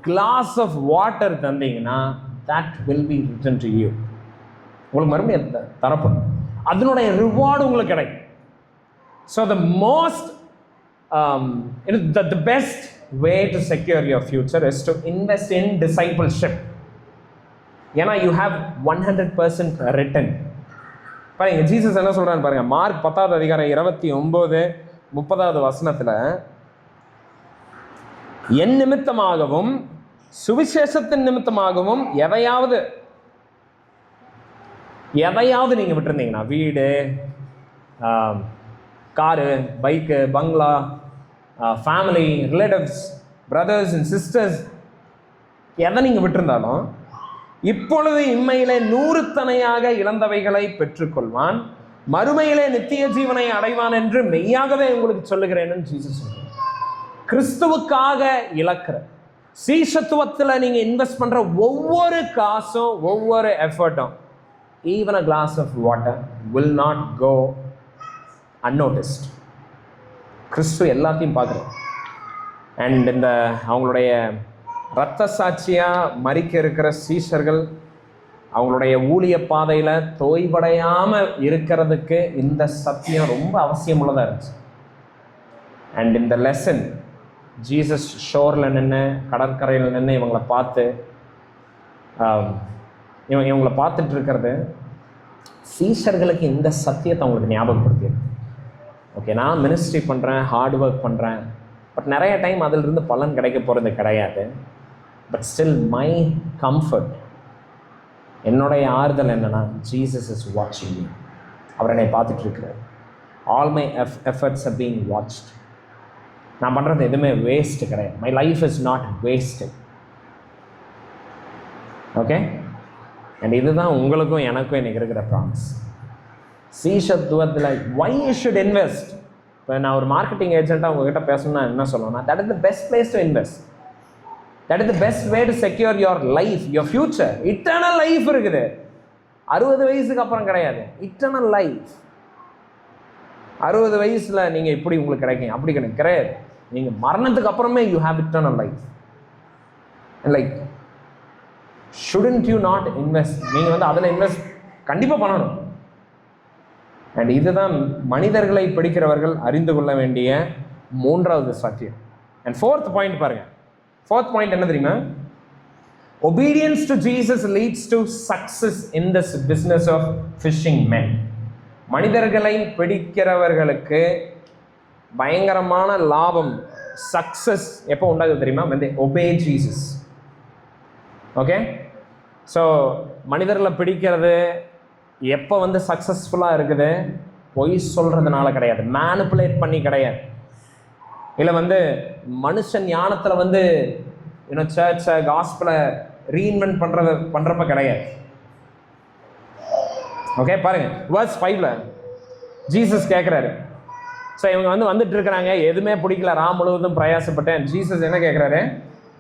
கிளாஸ் ஆஃப் வாட்டர் தந்தீங்கன்னா that will be written to you. உங்களுக்கு மறுபடியும் தரப்படும், அதனுடைய ரிவார்டு உங்களுக்கு கிடைக்கும். So the most the best way to secure your future is to invest in discipleship. ஏன்னா you have 100% return. பாருங்க ஜீசஸ் என்ன சொல்றான்னு பாருங்க, மார்க் 10வது அதிகாரம் 29-30 வசனத்துல, என் நிமித்தமாகவும் சுவிசேஷத்தின் நிமித்தமாகவும் எதையாவது நீங்க விட்டுருந்தீங்கன்னா, வீடு, காரு, பைக்கு, பங்களா, family, relatives, brothers and sisters, எதை நீங்க விட்டுருந்தாலும் இப்பொழுது இம்மையிலே 100 தனையாக இழந்தவைகளை பெற்றுக்கொள்வான், மறுமையிலே நித்திய ஜீவனை அடைவான் என்று மெய்யாகவே உங்களுக்கு சொல்லுகிறேன்னு ஜீசஸ் சொல்றார். கிறிஸ்துவுக்காக இழக்கிற சீஷத்துவத்தில் நீங்க இன்வெஸ்ட் பண்ற ஒவ்வொரு காசும், ஒவ்வொரு எஃபர்ட்டும், even a glass of water will not go unnoticed. கிறிஸ்து எல்லாத்தையும் பார்க்குறார். அண்ட் இந்த அவங்களுடைய இரத்த சாட்சியாக மரிக்க இருக்கிற சீஷர்கள் அவங்களுடைய ஊழிய பாதையில் தோய்வடையாமல் இருக்கிறதுக்கு இந்த சத்தியம் ரொம்ப அவசியமுள்ளதாக இருந்துச்சு. அண்ட் இந்த லெசன் ஜீசஸ் ஷோரில் நின்று, கடற்கரையில் நின்று இவங்களை பார்த்து இவங்களை பார்த்துட்டு இருக்கிறது சீஷர்களுக்கு இந்த சத்தியத்தை அவங்களுக்கு ஞாபகப்படுத்தியது. ஓகே, நான் மினிஸ்ட்ரி பண்ணுறேன், ஹார்ட் ஒர்க் பண்ணுறேன், பட் நிறைய டைம் அதிலிருந்து பலன் கிடைக்க போகிறது கிடையாது. பட் ஸ்டில் மை கம்ஃபர்ட், என்னுடைய ஆறுதல் என்னன்னா, ஜீசஸ் இஸ் வாட்சிங் மீ. அவர் என்னை பார்த்துட்டு இருக்கிறார். All my efforts are being watched. நான் பண்ணுறது எதுவுமே வேஸ்ட் கிடையாது. My life is not wasted. Okay, and இதுதான் உங்களுக்கும் எனக்கும் இன்னைக்கு இருக்கிற promise. சீஷத்துவத்தில் why you should invest. இப்போ நான் ஒரு மார்க்கெட்டிங் ஏஜென்ட்டாக உங்ககிட்ட பேசணும்னா என்ன சொல்லணும்னா, that is the best place to invest. That is the best way to secure your life, your future. Eternal life இருக்குது. 60 வயசுக்கு அப்புறம் கிடையாது. Eternal life. 60 வயசில் நீங்கள் இப்படி உங்களுக்கு கிடைக்கும், அப்படி கிடையாது. நீங்கள் மரணத்துக்கு அப்புறமே you have eternal life. And like, shouldn't you not invest? நீங்கள் வந்து அதில் இன்வெஸ்ட் கண்டிப்பாக பண்ணணும். அண்ட் இதுதான் மனிதர்களை பிடிக்கிறவர்கள் அறிந்து கொள்ள வேண்டிய 3வது சத்தியம். அண்ட் 4th பாயிண்ட் பாருங்க. 4th பாயிண்ட் என்ன தெரியுமா? obedience to Jesus leads to success in this business of fishing men. மனிதர்களை பிடிக்கிறவர்களுக்கு பயங்கரமான லாபம், சக்சஸ் எப்போ உண்டாகுது தெரியுமா? when they obey Jesus. Okay, so மனிதர்களை பிடிக்கிறது எப்போ வந்து சக்ஸஸ்ஃபுல்லாக இருக்குது? பொய் சொல்கிறதுனால கிடையாது, மேனிப்புலேட் பண்ணி கிடையாது, இல்லை வந்து மனுஷன் ஞானத்தில் வந்து இன்னும் சர்ச்சை காஸ்பலை ரீஇன்வென்ட் பண்ணுறப்ப கிடையாது. ஓகே, பாருங்க verse 5ல ஜீசஸ் கேட்குறாரு. ஸோ இவங்க வந்துட்டு இருக்கிறாங்க, எதுவுமே பிடிக்கல, முழுவதும் பிரயாசப்பட்டேன். ஜீசஸ் என்ன கேட்குறாரு?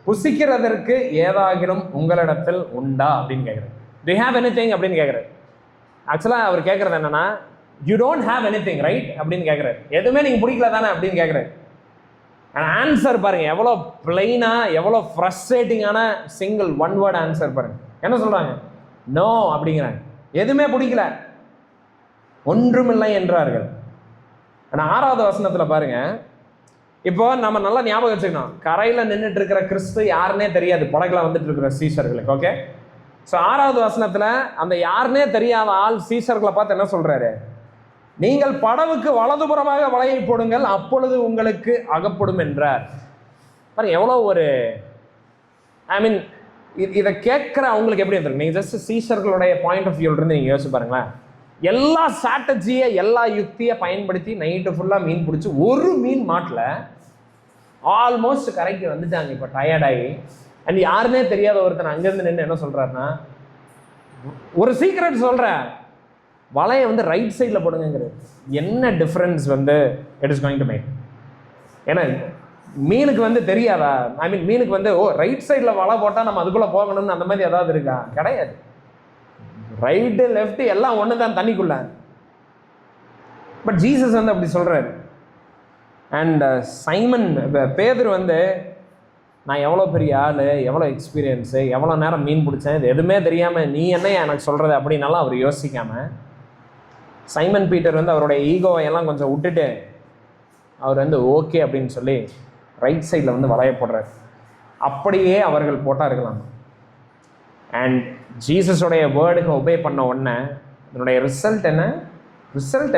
புசிக்கிறதற்கு ஏதாகிலும் உங்களிடத்தில் உண்டா அப்படின்னு கேட்குறாரு. டு ஹேவ் எனிதிங் அப்படின்னு கேட்குறாரு. ஆக்சுவலாக அவர் கேட்குறது என்னன்னா, you don't have anything right அப்படின்னு கேட்குறாரு. எதுவுமே நீங்கள் பிடிக்கல தானே அப்படின்னு கேட்குறாரு. ஆன்சர் பாருங்க எவ்வளோ பிளைனாக, எவ்வளோ ஃப்ரஸ்ட்ரேட்டிங்கான சிங்கிள் ஒன் வேர்ட் ஆன்சர் பாருங்க. என்ன சொல்கிறாங்க? நோ அப்படிங்கிறாங்க. எதுவுமே பிடிக்கல, ஒன்றுமில்லை என்றார்கள். ஆனால் 6வது வசனத்தில் பாருங்க, இப்போ நம்ம நல்லா ஞாபகம் வச்சுக்கணும், கரையில் நின்றுட்டு இருக்கிற கிறிஸ்து யாருன்னே தெரியாது படகுல வந்துட்டு இருக்கிற சீஷர்களுக்கு. ஓகே, ஸோ 6வது வசனத்தில் அந்த யாருன்னே தெரியாத ஆள் சீஷர்களை பார்த்து என்ன சொல்றாரு? நீங்கள் படவுக்கு வலதுபுறமாக வலையை போடுங்கள், அப்பொழுது உங்களுக்கு அகப்படும் என்றார். பாருங்க எவ்வளோ ஒரு, ஐ மீன் இதை கேட்குற அவங்களுக்கு எப்படி இருந்திருக்கு? நீங்கள் ஜஸ்ட் சீஷர்களுடைய பாயிண்ட் ஆஃப் வியூல இருந்து நீங்கள் யோசிச்சு பாருங்களேன். எல்லா ஸ்ட்ராட்டஜியை, எல்லா யுக்தியை பயன்படுத்தி நைட்டு ஃபுல்லாக மீன் பிடிச்சி ஒரு மீன் மாட்டில் ஆல்மோஸ்ட் கரைக்கு வந்துட்டாங்க. இப்போ டயர்டாகி அண்ட் யாருன்னே தெரியாத ஒருத்தன் அங்கேருந்து நின்று என்ன சொல்கிறாருன்னா, ஒரு சீக்ரெட் சொல்கிறேன், வலையை வந்து ரைட் சைடில் போடுங்கிறது. என்ன டிஃப்ரென்ஸ் வந்து it is going to make? ஏன்னா மீனுக்கு வந்து தெரியாதா? ஐ மீன் மீனுக்கு வந்து ரைட் சைடில் வலை போட்டால் நம்ம அதுக்குள்ளே போகணும்னு அந்த மாதிரி ஏதாவது இருக்கா? கிடையாது. ரைட்டு லெஃப்ட் எல்லாம் ஒன்று தான் தண்ணிக்குள்ள. பட் ஜீசஸ் வந்து அப்படி சொல்கிறாரு. அண்ட் சைமன் பேதுரு வந்து, நான் எவ்வளோ பெரிய ஆள், எவ்வளோ எக்ஸ்பீரியன்ஸு, எவ்வளோ நேரம் மீன் பிடிச்சேன், இது எதுவுமே தெரியாமல் நீ என்ன எனக்கு சொல்கிறது அப்படின்னாலாம் அவர் யோசிக்காமல், சைமன் பீட்டர் வந்து அவருடைய ஈகோவை எல்லாம் கொஞ்சம் விட்டுட்டு அவர் வந்து ஓகே அப்படின்னு சொல்லி ரைட் சைடில் வந்து வலைய போடுறாரு. அப்படியே அவர்கள் போட்டார்களாம். அண்ட் ஜீசஸோடைய வேர்டுக்கு ஒபே பண்ண உடனே இதனுடைய ரிசல்ட்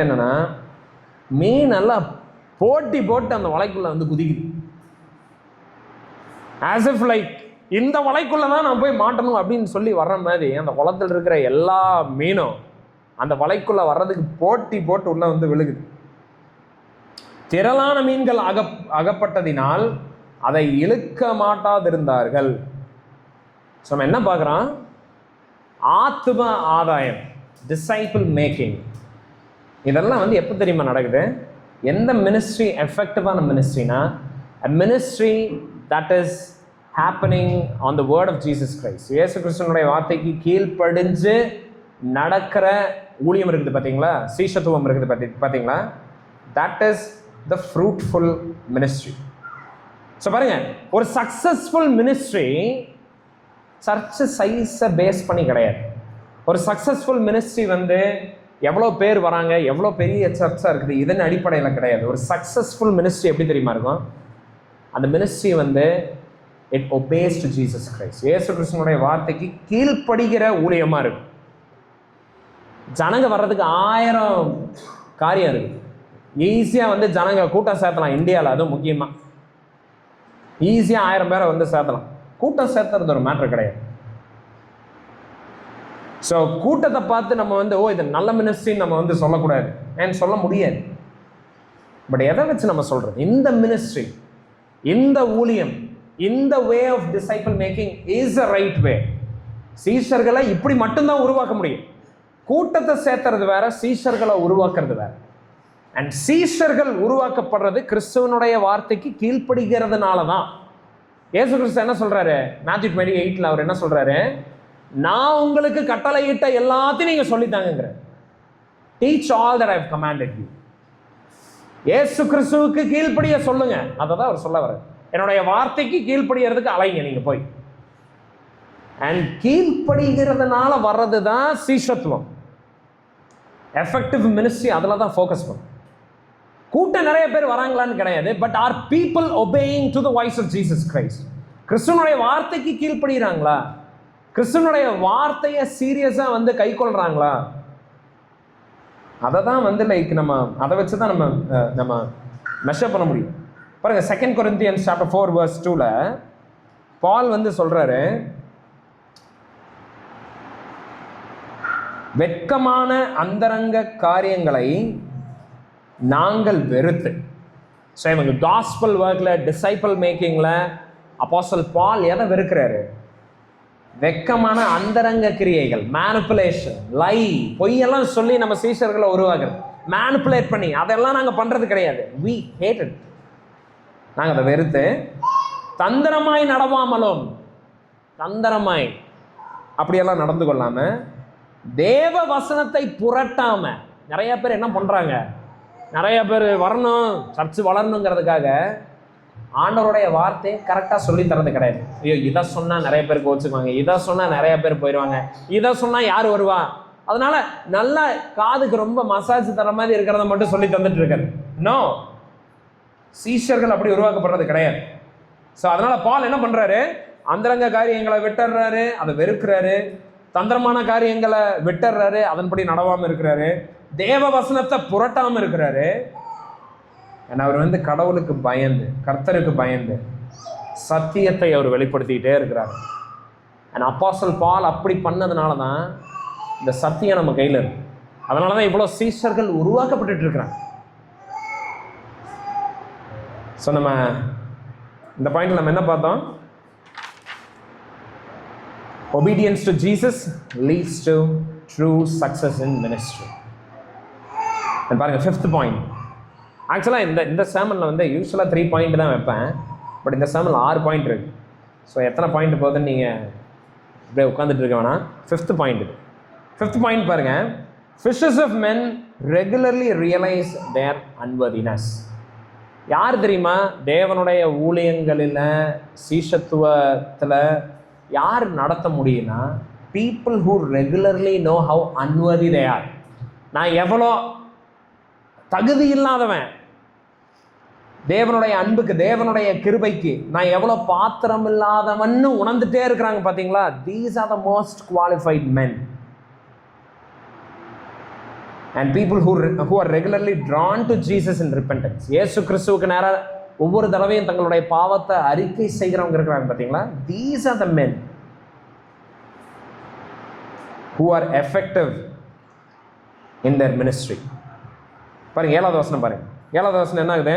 என்னன்னா, மீன் நல்லா போட்டி போட்டு அந்த வலைக்குள்ளே வந்து குதிக்குது. ஆஸ் இஃப் லைக் இந்த வலைக்குள்ளே தான் நான் போய் மாட்டணும் அப்படின்னு சொல்லி வர்ற மாதிரி அந்த குளத்தில் இருக்கிற எல்லா மீனும் அந்த வலைக்குள்ளே வர்றதுக்கு போட்டி போட்டு உள்ள வந்து விழுகுது. திரளான மீன்கள் அகப்பட்டதினால் அதை இழுக்க மாட்டாதிருந்தார்கள். ஸோ நம்ம என்ன பார்க்குறோம்? ஆத்ம ஆதாயம், டிசைபிள் மேக்கிங், இதெல்லாம் வந்து எப்போ தெரியுமா நடக்குது? எந்த ministry எஃபெக்டிவான மினிஸ்ட்ரினா, a ministry that is happening on the word of Jesus Christ. இயேசு கிறிஸ்துவினுடைய வார்த்தைக்கு கீழ்ப்படிஞ்சு நடக்கிற ஊழியம் இருக்குது பார்த்தீங்களா, சீஷத்துவம் இருக்குது பார்த்தீங்களா, that is the fruitful ministry. So பாருங்க, ஒரு சக்சஸ்ஃபுல் மினிஸ்ட்ரி சர்ச்சு சைஸை பேஸ் பண்ணி கிடையாது. ஒரு சக்சஸ்ஃபுல் மினிஸ்ட்ரி வந்து எவ்வளோ பேர் வராங்க, எவ்வளோ பெரிய சர்ச்சாக இருக்குது, இதன் அடிப்படையில் கிடையாது. ஒரு சக்சஸ்ஃபுல் மினிஸ்ட்ரி எப்படி தெரியுமா இருக்கும்? அந்த மினிஸ்ட்ரி வந்து it obeys to Jesus Christ. இயேசு கிறிஸ்துவினுடைய வார்த்தைக்கு கீழ்ப்படுகிற ஊழியமாக இருக்கும். ஜனங்க வர்றதுக்கு 1000 காரியம் இருக்குது. ஈஸியாக வந்து ஜனங்க கூட்டம் சேர்த்தலாம் இந்தியாவில், அதுவும் முக்கியமாக ஈஸியாக 1000 பேரை வந்து சேர்த்தலாம். கூட்டம் சேர்த்துறது ஒரு மேட்ரு கிடையாது. ஸோ கூட்டத்தை பார்த்து நம்ம வந்து இது நல்ல மினிஸ்ட்ரின்னு நம்ம வந்து சொல்லக்கூடாது, ஏன்னு சொல்ல முடியாது. பட் எதை வச்சு நம்ம சொல்கிறது? இந்த மினிஸ்ட்ரி, இந்த ஊழியம், இந்த way of disciple making is a right way. சீஷர்களை இப்படி மட்டும்தான் உருவாக்க முடியும். கூட்டத்தை சேர்த்துறது வேற, சீஷர்களை உருவாக்குறது வேற. அண்ட் சீஷர்கள் உருவாக்கப்படுறது கிறிஸ்துவனுடைய வார்த்தைக்கு கீழ்ப்படுகிறதுனால தான். இயேசு கிறிஸ்து என்ன சொல்றாரு? Matthew 28 அவர் என்ன சொல்றாரு? நான் உங்களுக்கு கட்டளையிட்ட எல்லாத்தையும் நீங்க சொல்லித்தாங்கிற. Teach all that I have commanded you. இயேசு கிறிஸ்துவுக்கு கீழ்ப்படிய சொல்லுங்க, அதை தான் அவர் சொல்ல வர்றார். என்னுடைய வார்த்தைக்கு கீழ்ப்படிகிறதுக்கு அலைங்க நீங்க போய். அண்ட் கீழ்ப்படுகிறதுனால வர்றது தான் சீஷத்துவம். எஃபெக்டிவ் மினிஸ்ட்ரி அதில் தான் ஃபோக்கஸ் பண்ணும். கூட்டம் நிறைய பேர் வராங்களான்னு கிடையாது, but are people obeying to the voice of Jesus Christ? கிறிஸ்துவனுடைய வார்த்தைக்கு கீழ்ப்படுகிறாங்களா? கிறிஸ்துவனுடைய வார்த்தையை சீரியஸாக வந்து கை கொள்றாங்களா? அதை தான் வந்து லைக் நம்ம அதை வச்சு தான் நம்ம மெஷர் பண்ண முடியும். பாருங்க, 2 Corinthians chapter 4 verse 2ல பால் வந்து சொல்றாரு, வெட்கமான அந்தரங்க காரியங்களை நாங்கள் வெறுத்து. ஸோ இவங்க காஸ்பல் ஒர்க்கில், டிசைபிள் மேக்கிங்கில் அப்போஸ்தலன் பால் எதை வெறுக்கிறாரு? வெட்கமான அந்தரங்க கிரியைகள், மேனிப்புலேஷன், லை, பொய்யெல்லாம் சொல்லி நம்ம சீஷர்களை உருவாக்குறது, மேனிப்புலேட் பண்ணி, அதெல்லாம் நாங்கள் பண்ணுறது கிடையாது. we hated. நாங்கள் அதை வெறுத்து தந்திரமாய் நடவாமலும், தந்திரமாய் அப்படியெல்லாம் நடந்து கொள்ளாம, தேவ வசனத்தை புரட்டாம. நிறைய பேர் என்ன பண்றாங்க? நிறைய பேர் வரணும், சர்ச்சு வளரணுங்கிறதுக்காக ஆண்டவருடைய வார்த்தையை கரெக்டாக சொல்லி தரது கிடையாது. ஐயோ, இதை சொன்னால் நிறைய பேர் கோச்சுக்குவாங்க, இதை சொன்னால் நிறைய பேர் போயிடுவாங்க, இதை சொன்னால் யார் வருவா, அதனால நல்லா காதுக்கு ரொம்ப மசாஜ் தர மாதிரி இருக்கிறத மட்டும் சொல்லி தந்துட்டு இருக்காரு. நோ, சீஷர்கள் அப்படி உருவாக்கப்படுறது கிடையாது. ஸோ அதனால பால் என்ன பண்றாரு? அந்தரங்க காரியங்களை விட்டுறாரு, அதை வெறுக்கிறாரு. தந்திரமான காரியங்களை விட்டுறாரு, அதன்படி நடவாமல் இருக்கிறாரு. தேவ வசனத்தை புரட்டாமல் இருக்கிறாரு. ஏன்னா அவர் கடவுளுக்கு பயந்து, கர்த்தருக்கு பயந்து சத்தியத்தை அவர் வெளிப்படுத்திக்கிட்டே இருக்கிறார். அண்ட் அப்போஸ்தலன் பால் அப்படி பண்ணதுனால தான் இந்த சத்தியம் நம்ம கையில் இருக்கு. அதனால தான் இவ்வளோ சீஷர்கள் உருவாக்கப்பட்டு இருக்கிறாங்க. ஸோ நம்ம இந்த பாயிண்ட்ல நம்ம என்ன பார்த்தோம்? Obedience to Jesus leads to true success in ministry. பாருங்க, 5th பாயிண்ட். ஆக்சுவலாக இந்த சேமனில் யூஸ்வலாக 3 பாயிண்ட் தான் வைப்பேன். பட் இந்த சேமனில் 6 பாயிண்ட் இருக்கு. ஸோ எத்தனை பாயிண்ட் போகுதுன்னு நீங்கள் இப்படியே உட்காந்துட்டு இருக்க வேணாம். 5th பாயிண்ட் இது. 5th பாயிண்ட் பாருங்க. Fishers of men regularly realize their unworthiness. யார் தெரியுமா? தேவனுடைய ஊழியங்களில், சீஷத்துவத்தில் யார் நடத்த முடியும்னா, people who regularly know how unworthy they are. நான் எவ்வளோ தகுதி இல்லாதவன், தேவனுடைய அன்புக்கு, தேவனுடைய கிருபைக்கு நான் எவ்வளோ பாத்திரம் இல்லாதவன்னு உணர்ந்துட்டே இருக்கிறாங்க. பார்த்தீங்களா? These are the most qualified men and people who are regularly drawn to Jesus in repentance. இயேசு கிறிஸ்துவுக்கு நேராக ஒவ்வொரு தடவையும் தங்களுடைய பாவத்தை அறிக்கை செய்கிறவங்க இருக்கிறாங்க. பார்த்தீங்களா? These are the men who are effective in their ministry. பாருங்க, 7வது வசனம் பாருங்க. 7வது வசனம் என்ன ஆகுது?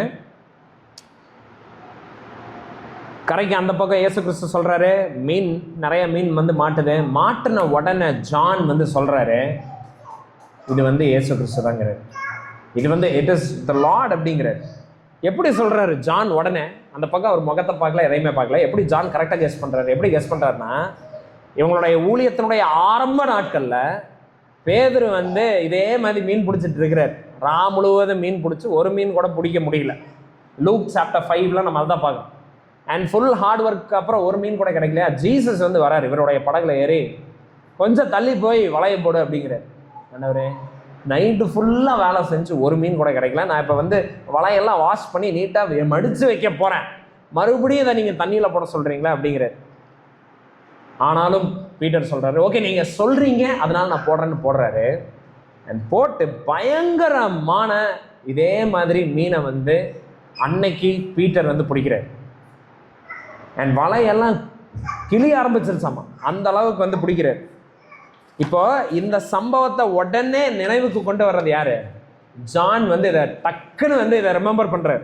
கரைக்கு அந்த பக்கம் இயேசு கிறிஸ்து சொல்றாரு, மீன், நிறைய மீன் மாட்டுது. மாட்டின உடனே ஜான் சொல்றாரு, இது இயேசு கிறிஸ்து தாங்கிறாரு. இது இட் இஸ் த லார்ட் அப்படிங்கிறாரு. எப்படி சொல்றாரு ஜான்? உடனே அந்த பக்கம் அவர் முகத்தை பார்க்கல, எதையுமே பார்க்கல. எப்படி ஜான் கரெக்டாக கெஸ் பண்றாரு? எப்படி கெஸ் பண்றாருன்னா, இவங்களுடைய ஊழியத்தினுடைய ஆரம்ப நாட்கள்ல பேதுரு இதே மாதிரி மீன் பிடிச்சிட்டு இருக்கிறார். முழுவதும் மீன் பிடிச்சி ஒரு மீன் கூட பிடிக்க முடியல. லூக் சாப்டர் 5ல நம்ம அதை தான் பார்க்கணும். அண்ட் ஃபுல் ஹார்ட் ஒர்க்கு அப்புறம் ஒரு மீன் கூட கிடைக்கலையா, ஜீசஸ் வராரு இவருடைய படகுல ஏறி, கொஞ்சம் தள்ளி போய் வளைய போடு அப்படிங்கிறார். ஆண்டவரே, நைட்டு ஃபுல்லாக வேலை செஞ்சு ஒரு மீன் கூட கிடைக்கல, நான் இப்போ வலையெல்லாம் வாஷ் பண்ணி நீட்டாக மடித்து வைக்க போகிறேன், மறுபடியும் இதை நீங்கள் தண்ணியில் போட சொல்கிறீங்களா அப்படிங்கிறார். ஆனாலும் பீட்டர் சொல்கிறாரு, ஓகே நீங்கள் சொல்கிறீங்க அதனால நான் போடுறேன்னு போடுறாரு. அண்ட் போட்டு பயங்கரமான இதே மாதிரி மீனை அன்னைக்கு பீட்டர் பிடிக்கிறார். அண்ட் வலையெல்லாம் கிளிய ஆரம்பிச்சிருச்சாமா, அந்த அளவுக்கு பிடிக்கிறார். இப்போ இந்த சம்பவத்தை உடனே நினைவுக்கு கொண்டு வர்றது யாரு? ஜான் இதை டக்குன்னு இதை ரிமெம்பர் பண்றாரு.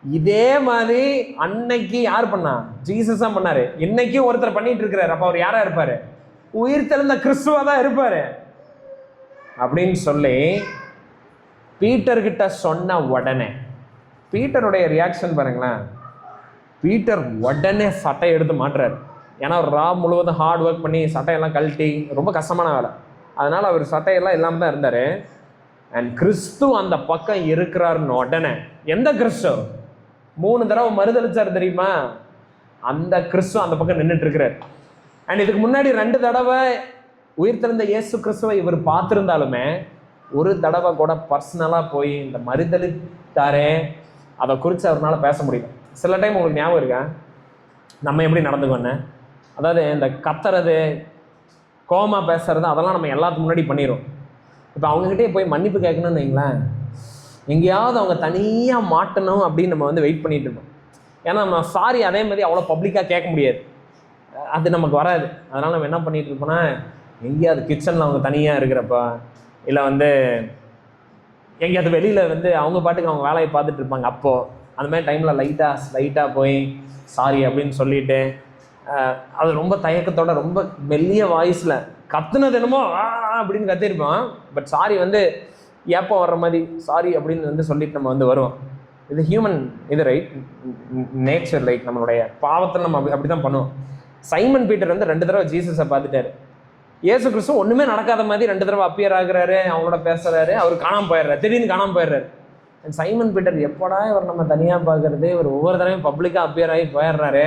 இதே மாதிரி அன்னைக்கு யார் பண்ணா? ஜீசஸ் தான் பண்ணாரு. இன்னைக்கும் ஒருத்தர் பண்ணிட்டு இருக்கிறாரு. அப்ப அவர் யாரா இருப்பாரு? உயிர் தெழுந்த கிறிஸ்துவா தான் இருப்பாரு அப்படின்னு சொல்லி பீட்டர் கிட்ட சொன்ன உடனே பீட்டருடைய ரியாக்ஷன் பாருங்களேன். பீட்டர் உடனே சட்டை எடுத்து மாட்டுறாரு. ஏன்னா அவர் முழுவதும் ஹார்ட் ஒர்க் பண்ணி சட்டையெல்லாம் கழட்டி, ரொம்ப கஷ்டமான வேலை, அதனால அவர் சட்டையெல்லாம் இல்லாமல் தான் இருந்தார். அண்ட் கிறிஸ்து அந்த பக்கம் இருக்கிறாருன்னு உடனே, எந்த கிறிஸ்து 3 தடவை மறுதளிச்சார் தெரியுமா? அந்த கிறிஸ்து அந்த பக்கம் நின்றுட்டு இருக்கிறார். அண்ட் இதுக்கு முன்னாடி 2 தடவை உயிர்த்தெழுந்த இயேசு கிறிஸ்துவை இவர் பார்த்துருந்தாலுமே ஒரு தடவை கூட பர்சனலாக போய் இந்த மறுதளித்தாரே அதை குறித்து அவரால் பேச முடியல. சில டைம் உங்களுக்கு ஞாபகம் இருக்கா நம்ம எப்படி நடந்துக்கோன்னு? அதாவது இந்த கத்துறது, கோமா பேசுறது, அதெல்லாம் நம்ம எல்லாத்துக்கு முன்னாடி பண்ணிடுவோம். இப்போ அவங்ககிட்டே போய் மன்னிப்பு கேட்கணும்னு வைங்களேன், எங்கேயாவது அவங்க தனியாக மாட்டணும் அப்படின்னு நம்ம வெயிட் பண்ணிட்டு இருப்போம். ஏன்னா நம்ம சாரி அதே மாதிரி அவ்வளோ பப்ளிக்காக கேட்க முடியாது, அது நமக்கு வராது. அதனால் நம்ம என்ன பண்ணிட்டு இருப்போம்னா, எங்கேயாவது கிச்சனில் அவங்க தனியாக இருக்கிறப்ப, இல்லை வந்து எங்கேயாவது வெளியில் வந்து அவங்க பாட்டுக்கு அவங்க வேலையை பார்த்துட்டு இருப்பாங்க, அப்போது அந்த மாதிரி டைமில் லைட்டாக போய் சாரி அப்படின்னு சொல்லிட்டு, அது ரொம்ப தயக்கத்தோட ரொம்ப மெல்லிய வாய்ஸில் கத்துனது என்னமோ அப்படின்னு கத்திருப்போம். பட் சாரி வந்து ஏப்போ வர்ற மாதிரி சாரி அப்படின்னு வந்து சொல்லிட்டு நம்ம வந்து வருவோம். இது ஹியூமன் இது, ரைட் நேச்சர், லைக் நம்மளுடைய பாவத்தில் நம்ம அப்படி தான் பண்ணுவோம். சைமன் பீட்டர் வந்து 2 தடவை ஜீசஸை பார்த்துட்டாரு. இயேசு கிறிஸ்து ஒன்றுமே நடக்காத மாதிரி 2 தடவை அப்பியர் ஆகுறாரு, அவங்களோட பேசுறாரு, அவர் காணாமல் போயிடுறாரு, திடீர்னு காணாமல் போயிடுறாரு. சைமன் பீட்டர் எப்படா இவர் நம்ம தனியாக பார்க்கறது, இவர் ஒவ்வொரு தடவையும் பப்ளிக்காக அப்பியர் ஆகி போயிடுறாரு,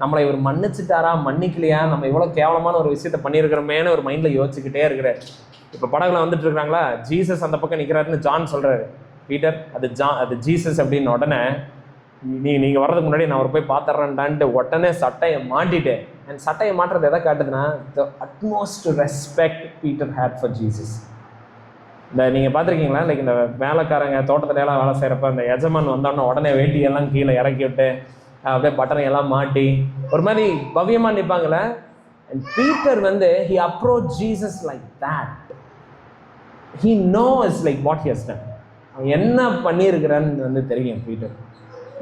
நம்மளை இவர் மன்னிச்சுட்டாரா மன்னிக்கலையா, நம்ம இவ்வளோ கேவலமான ஒரு விஷயத்த பண்ணியிருக்கிறோமேனு ஒரு மைண்டில் யோசிச்சுக்கிட்டே இருக்கிறார். இப்போ படகுல வந்துட்டு இருக்கிறாங்களா, ஜீசஸ் அந்த பக்கம் நிற்கிறாருன்னு ஜான் சொல்கிறாரு. பீட்டர் அது ஜீசஸ் அப்படின்னு உடனே, நீங்கள் வர்றதுக்கு முன்னாடி நான் அவர் போய் பார்த்துட்றேன்டான்ட்டு உடனே சட்டையை மாட்டிட்டேன். அண்ட் சட்டையை மாட்டுறது எதை காட்டுதுன்னா, the utmost respect Peter had for Jesus. இந்த நீங்கள் பார்த்துருக்கீங்களா, லைக் இந்த வேலைக்காரங்க தோட்டத்துலையெல்லாம் வேலை செய்கிறப்ப அந்த எஜமான் வந்தோடனே உடனே வேட்டியெல்லாம் கீழே இறக்கி விட்டு அப்படியே பட்டனை எல்லாம் மாட்டி ஒரு மாதிரி பவ்யமாக நிற்பாங்களே. அண்ட் பீட்டர் வந்து he approached Jesus like that. He knows like what he has done. அவன் என்ன பண்ணியிருக்கிறான்னு வந்து தெரியும் பீட்டர்.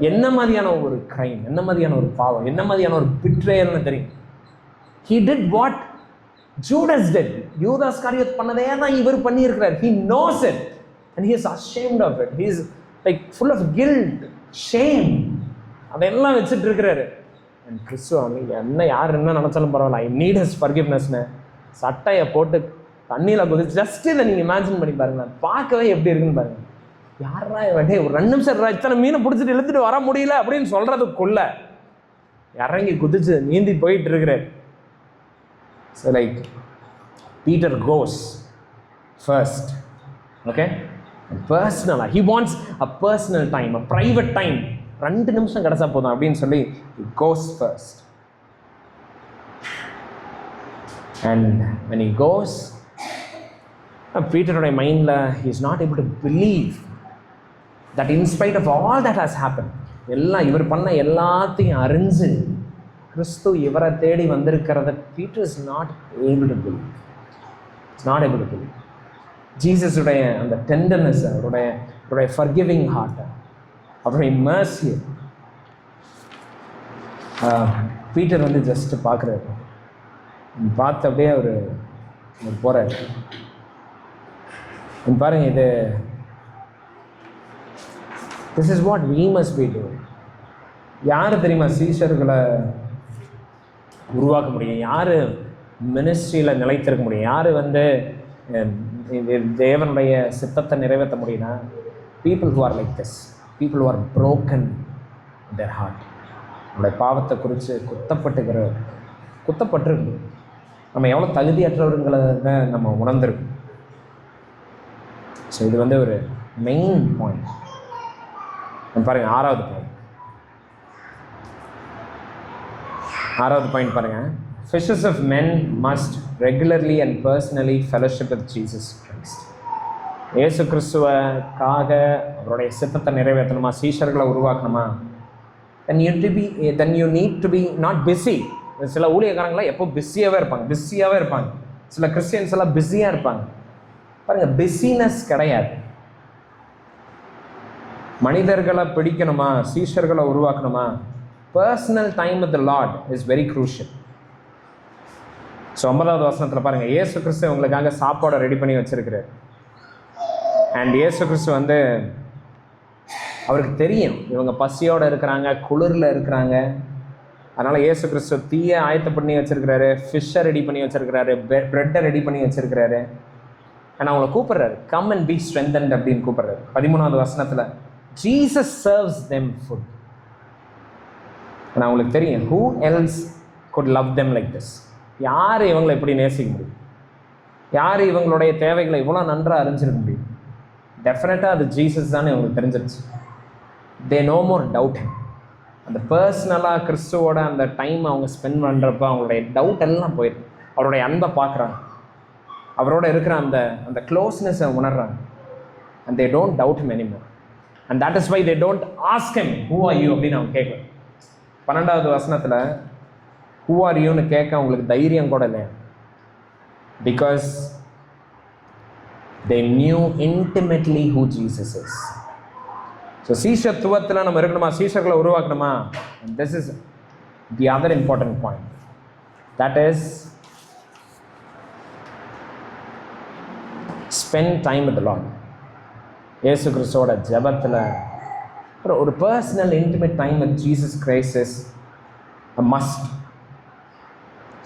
என்ன மாதிரியான ஒரு கிரைம், என்ன மாதிரியான ஒரு பாவம், என்ன மாதிரியான ஒரு பிட்ரேயல்னு தெரியும். He did what Judas did. யூதாஸ் காரியத் பண்ணதே தான் இவர் பண்ணியிருக்கிறார். He knows it and he is ashamed of it. He is like full of guilt, shame. அதெல்லாம் வச்சுட்டு இருக்கிறாரு. அண்ட் கிறிஸ்துவ என்ன யார் என்ன நினச்சாலும் பரவாயில்ல, ஐ நீட் ஹிஸ் ஃபர்கிவ்னஸ்னு சட்டையை போட்டு தண்ணியில் குதிச்சு, ஜஸ்ட் இதை நீங்கள் இமேஜின் பண்ணி பாருங்களேன், பார்க்கவே எப்படி இருக்குன்னு பாருங்கள். யாரா வேண்டே ஒரு 2 நிமிஷம் இத்தனை மீனை பிடிச்சிட்டு இழுத்துட்டு வர முடியல அப்படின்னு சொல்கிறதுக்குள்ள இறங்கி குதிச்சு நீந்தி போயிட்டு இருக்கிறார். ஸோ லைக் பீட்டர் கோஸ் ஃபர்ஸ்ட், ஓகே, பர்சனலாக he wants a personal time, a private time. 2 நிமிஷம் கிடச்சா போதும் அப்படின்னு சொல்லி he goes first. And when he goes, பீட்டருடைய மைண்டில் he is not able to believe that in spite of all that has happened, எல்லாம் இவர் பண்ண எல்லாத்தையும் அறிஞ்சு கிறிஸ்து இவரை தேடி வந்திருக்கிறத Peter is not able to believe. It's not able to believe. ஜீசஸுடைய அந்த tenderness, அவருடைய ஃபர்கிவிங் ஹார்ட், அவருடைய மர்சி பீட்டர் வந்து ஜஸ்ட் பார்க்குறாரு. பார்த்து அப்படியே அவர் போகிறார். பாருங்க, இது this is what we must be doing. யார் தெரியுமா சீஷர்களை உருவாக்க முடியும், யார் மினிஸ்ட்ரியில் நிலைத்திருக்க முடியும், யார் வந்து தேவனுடைய சித்தத்தை நிறைவேற்ற முடியும்னா, people who are like this, people who are broken in their heart. நம்முடைய பாவத்தை குறித்து குத்தப்பட்டிருக்கு, நம்ம எவ்வளோ தகுதியற்றவருங்கிறத நம்ம உணர்ந்திருக்கோம். ஸோ இது வந்து ஒரு மெயின் பாயிண்ட். பாருங்கள், 6வது பாயிண்ட் பாருங்கள். Fishers of men must regularly and personally fellowship with Jesus Christ. இயேசு கிறிஸ்துவக்காக அவருடைய சித்தத்தை நிறைவேற்றணுமா, சீஷர்களை உருவாக்கணுமா, then you need to be not busy. சில ஊழியக்காரங்களாம் எப்போ பிஸியாகவே இருப்பாங்க. சில கிறிஸ்டியன்ஸ் எல்லாம் பிஸியாக இருப்பாங்க. பாருங்கள், பிஸினஸ் கிடையாது. மனிதர்களை பிடிக்கணுமா, சீஷர்களை உருவாக்கணுமா, personal time with the Lord is very crucial. So 9வது வசனத்தில் பாருங்கள், இயேசு கிறிஸ்து உங்களுக்காக சாப்பாடை ரெடி பண்ணி வச்சிருக்கிறார். அண்ட் இயேசு கிறிஸ்து வந்து அவருக்கு தெரியும் இவங்க பசியோடு இருக்கிறாங்க, குளிரில் இருக்கிறாங்க. அதனால் இயேசு கிறிஸ்து தீயை ஆயத்த பண்ணி வச்சிருக்கிறாரு, ஃபிஷ்ஷை ரெடி பண்ணி வச்சிருக்கிறாரு, ப்ரெட்டை ரெடி பண்ணி வச்சிருக்கிறாரு. ஆனால் அவங்கள கூப்பிட்றாரு, கம் அண்ட் பி ஸ்ட்ரென்தன்ட் அப்படின்னு கூப்பிட்றாரு. 13வது வசனத்தில் ஜீசஸ் சர்வ்ஸ் தெம் ஃபுட். ஆனால் அவங்களுக்கு தெரியும், who else good love them like this. யார் இவங்களை எப்படி நேசிக்க முடியும், யார் இவங்களுடைய தேவைகளை இவ்வளோ நன்றாக அறிஞ்சிருக்க முடியும்? டெஃபினட்டாக அது ஜீசஸ் தானே இவங்களுக்கு தெரிஞ்சிருச்சு. They no more doubt. அந்த பர்சனலாக கிறிஸ்துவோட அந்த டைம் அவங்க ஸ்பெண்ட் பண்ணுறப்ப அவங்களுடைய டவுட் எல்லாம் போயிடும். அவருடைய அன்பை பார்க்குறாங்க, அவரோட இருக்கிற அந்த க்ளோஸ்னஸை உணர்றாங்க. And they don't doubt him anymore. And that is why they don't ask him who are you அப்படின்னு அவங்க கேட்கலாம். 12வது வசனத்தில் ஹூ ஆர் யூன்னு கேட்க அவங்களுக்கு தைரியம் கூட இல்லையா. Because they knew intimately who Jesus is. So சீஷத்துவத்தில் நம்ம இருக்கணுமா, சீஷர்களை உருவாக்கணுமா? This is the other important point. That is, spend time with the Lord. இயேசு கிறிஸ்துவோட ஜெபத்தில் ஒரு personal intimate time with Jesus Christ is a must.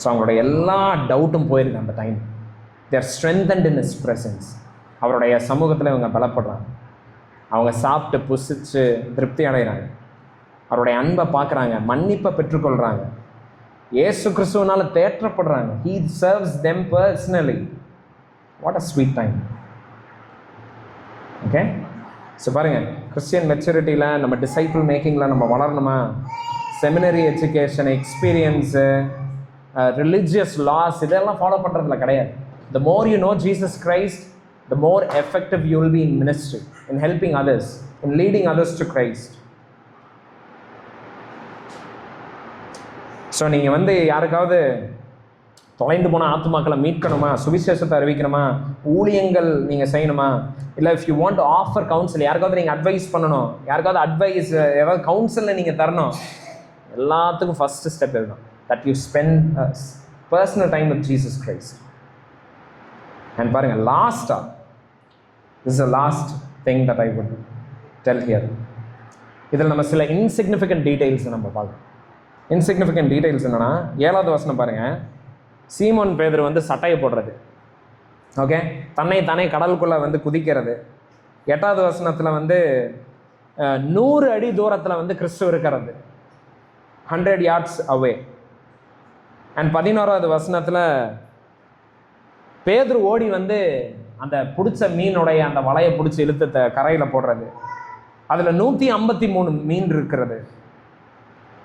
So அவங்களோட எல்லா டவுட்டும் போயிருக்கு அந்த time. they are strengthened in his presence. அவருடைய சமூகத்தில் இவங்க பலப்படுறாங்க. அவங்க சாப்பிட்டு புசிச்சு திருப்தி அடைகிறாங்க. அவருடைய அன்பை பார்க்குறாங்க, மன்னிப்பை பெற்றுக்கொள்கிறாங்க, இயேசு கிறிஸ்துவனால தேற்றப்படுறாங்க. he serves them personally. what a sweet time. Okay, so பாருங்கள், கிறிஸ்டியன் மெச்சூரிட்டியில் நம்ம டிசைபிள் மேக்கிங்கில் நம்ம வளரணுமா? Seminary education, experience, religious laws இதெல்லாம் ஃபாலோ பண்ணுறதுல கிடையாது. the more you know Jesus Christ, the more effective you will be in ministry, in helping others, in leading others to Christ. So நீங்கள் யாருக்காவது தொலைந்து போன ஆத்மாக்களை மீட்கணுமா, சுவிசேஷத்தை அறிவிக்கணுமா, ஊழியங்கள் நீங்கள் செய்யணுமா, இல்லை if you want to offer council, யாருக்காவது நீங்கள் அட்வைஸ் பண்ணணும், யாருக்காவது அட்வைஸ் ஏதாவது கவுன்சிலில் நீங்கள் தரணும், எல்லாத்துக்கும் ஃபஸ்ட்டு ஸ்டெப் இதுதான். That you spend personal time with Jesus Christ. And பாருங்கள், லாஸ்ட்டாக, this is a last thing that I would del here. இதில் நம்ம சில இன்சிக்னிஃபிகண்ட் டீட்டெயில்ஸ் நம்ம பார்க்கணும். இன்சிக்னிஃபிகண்ட் டீட்டெயில்ஸ் என்னென்னா, 7வது வசனம் பாருங்கள். சீமோன் பேதுரு சட்டையை போடுறது, ஓகே, தானே கடலுக்குள்ளே குதிக்கிறது. 8வது வசனத்தில் 100 அடி தூரத்தில் கிறிஸ்து இருக்கிறது, 100 yards away. அண்ட் 11வது வசனத்தில் பேதுரு ஓடி அந்த பிடிச்ச மீனுடைய அந்த வலையை பிடிச்சி இழுத்து கரையில் போடுறது. அதில் 153 மீன் இருக்கிறது.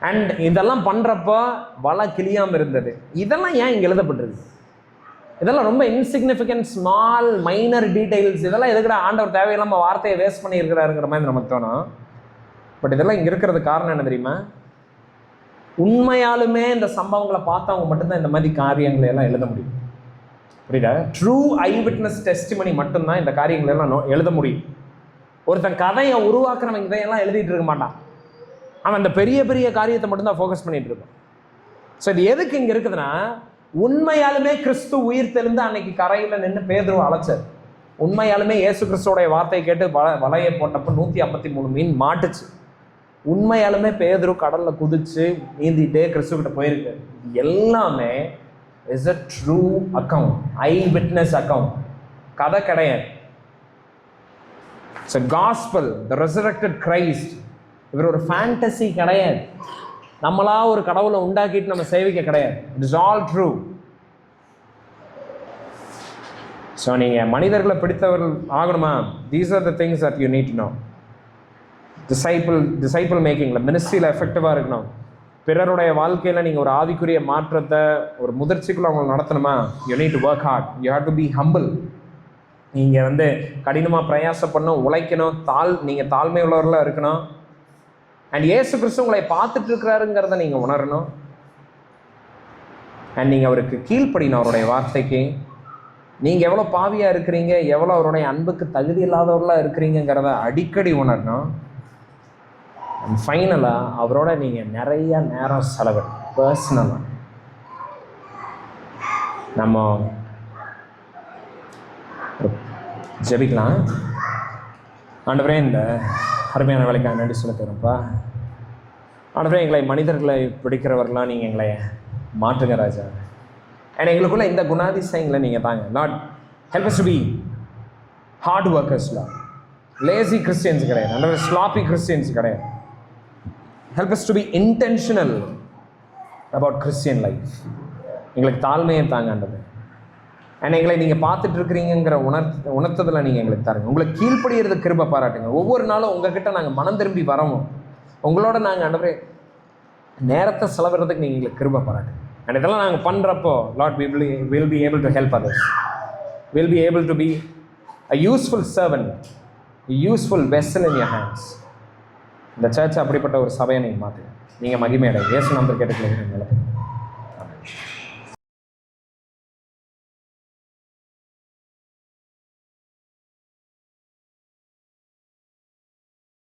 அண்ட் இதெல்லாம் பண்ணுறப்போ வலை கிளியாமல் இருந்தது. இதெல்லாம் ஏன் இங்கே எழுதப்பட்டிருக்கு? இதெல்லாம் ரொம்ப இன்சிக்னிஃபிகண்ட், ஸ்மால், மைனர் டீட்டெயில்ஸ். இதெல்லாம் எதுக்குடா ஆண்டவர் தேவையில்லாமல் வார்த்தையை வேஸ்ட் பண்ணியிருக்கிறாருங்கிற மாதிரி நமக்கு தோணும். பட் இதெல்லாம் இங்கே இருக்கிறது காரணம் என்ன தெரியுமா? உண்மையாலுமே இந்த சம்பவங்களை பார்த்தவங்க மட்டும்தான் இந்த மாதிரி காரியங்களை எல்லாம் எழுத முடியும். புரியுதா? ட்ரூ ஐ விட்னஸ் டெஸ்டிமனி மட்டும்தான் இந்த காரியங்களை எல்லாம் எழுத முடியும். ஒருத்தன் கதையை உருவாக்குறவன் இதையெல்லாம் எழுதிட்டு இருக்க மாட்டான். அவன் அந்த பெரிய பெரிய காரியத்தை மட்டும்தான் ஃபோக்கஸ் பண்ணிட்டு இருக்கான். ஸோ இது எதுக்கு இங்கே இருக்குதுன்னா, உண்மையாலுமே கிறிஸ்து உயிர் தெளிந்து அன்னைக்கு கரையில் நின்று பேதுருவை அழைச்சார். உண்மையாலுமே இயேசு கிறிஸ்துவோடைய வார்த்தையை கேட்டு வலையை போட்டப்போ 153 மீன் மாட்டுச்சு. உண்மையாலுமே பேதுரு கடலில் குதிச்சு நீந்திட்டே கிறிஸ்துக்கிட்ட போயிருக்கு. எல்லாமே is a true account, I witness account, கதை கிடையாது. It's a gospel, the resurrected Christ. இவர் ஒரு ஃபேண்டசி கிடையாது. நம்மளா ஒரு கடவுளை உண்டாக்கிட்டு நம்ம சேவிக்க கிடையாது. It is all true. So நீங்கள் மனிதர்களை பிடித்தவர்கள் ஆகணுமா? These are the things that you need to know. Disciple மேக்கிங்கில், மினிஸ்ட்ரியில் எஃபெக்டிவாக இருக்கணும். பிறருடைய வாழ்க்கையில் நீங்கள் ஒரு ஆவிக்குரிய மாற்றத்தை, ஒரு முதிர்ச்சிக்குள்ள அவங்களை நடத்தணுமா? You need to work hard. You have to be humble. நீங்கள் கடினமாக பிரயாசப்படணும், உழைக்கணும், நீங்கள் தாழ்மை உள்ளவர்களாக இருக்கணும். அண்ட் இயேசு கிறிஸ்து உங்களை பார்த்துட்டு இருக்கிறாருங்கிறத நீங்கள் உணரணும். அண்ட் நீங்கள் அவருக்கு கீழ்ப்படினோம், அவருடைய வார்த்தைக்கு. நீங்கள் எவ்வளோ பாவியாக இருக்கிறீங்க, எவ்வளோ அவருடைய அன்புக்கு தகுதி இல்லாதவர்களாக இருக்கிறீங்கிறத அடிக்கடி உணரணும். அண்ட் ஃபைனலாக அவரோட நீங்கள் நிறைய நேரம் செலவிடும். பர்சனலாக நம்ம ஜெபிக்கலாம். ஆண்டவரே, இந்த அருமையான வேலைக்காக நன்றி செலுத்துகிறோம்ப்பா. ஆண்டவரே, எங்களை மனிதர்களை பிடிக்கிறவர்களாம் நீங்கள் எங்களை மாற்றுங்க ராஜா. அண்ட் எங்களுக்குள்ள இந்த குணாதிசயங்களை நீங்கள் தாங்க. Not help us to be hard ஒர்க்கர்ஸ்லாம், லேசி கிறிஸ்டியன்ஸ் கிடையாது, ஆண்டவரே ஸ்லாப்பி கிறிஸ்டியன்ஸ் கிடையாது. Help us to be intentional about Christian life. எங்களுக்கு தாழ்மையை தாங்க ஆண்டவரே. அண்ட் எங்களை நீங்கள் பார்த்துட்டு இருக்கிறீங்கிற உணர்த்ததில் நீங்கள் எங்களுக்கு தருங்க. உங்களை கீழ்ப்படுகிறது கிருபை பாராட்டுங்க. ஒவ்வொரு நாளும் உங்ககிட்ட நாங்கள் மனம் திரும்பி வரவும், உங்களோட நாங்கள் ஆண்டவரே நேரத்தை செலவிடுறதுக்கு நீங்கள் எங்களுக்கு கிருபை பாராட்டுங்க. அண்ட் இதெல்லாம் நாங்கள் பண்ணுறப்போ, Lord, will be able to help others, will be able to be a useful servant, useful vessel in your hands. இந்த சர்ச் அப்படிப்பட்ட ஒரு சபையை நீங்கள் மாற்றுங்க. நீங்கள் மகிமையடை. இயேசு நாமத்தில் கேட்டுக்கொள்கிறீங்க.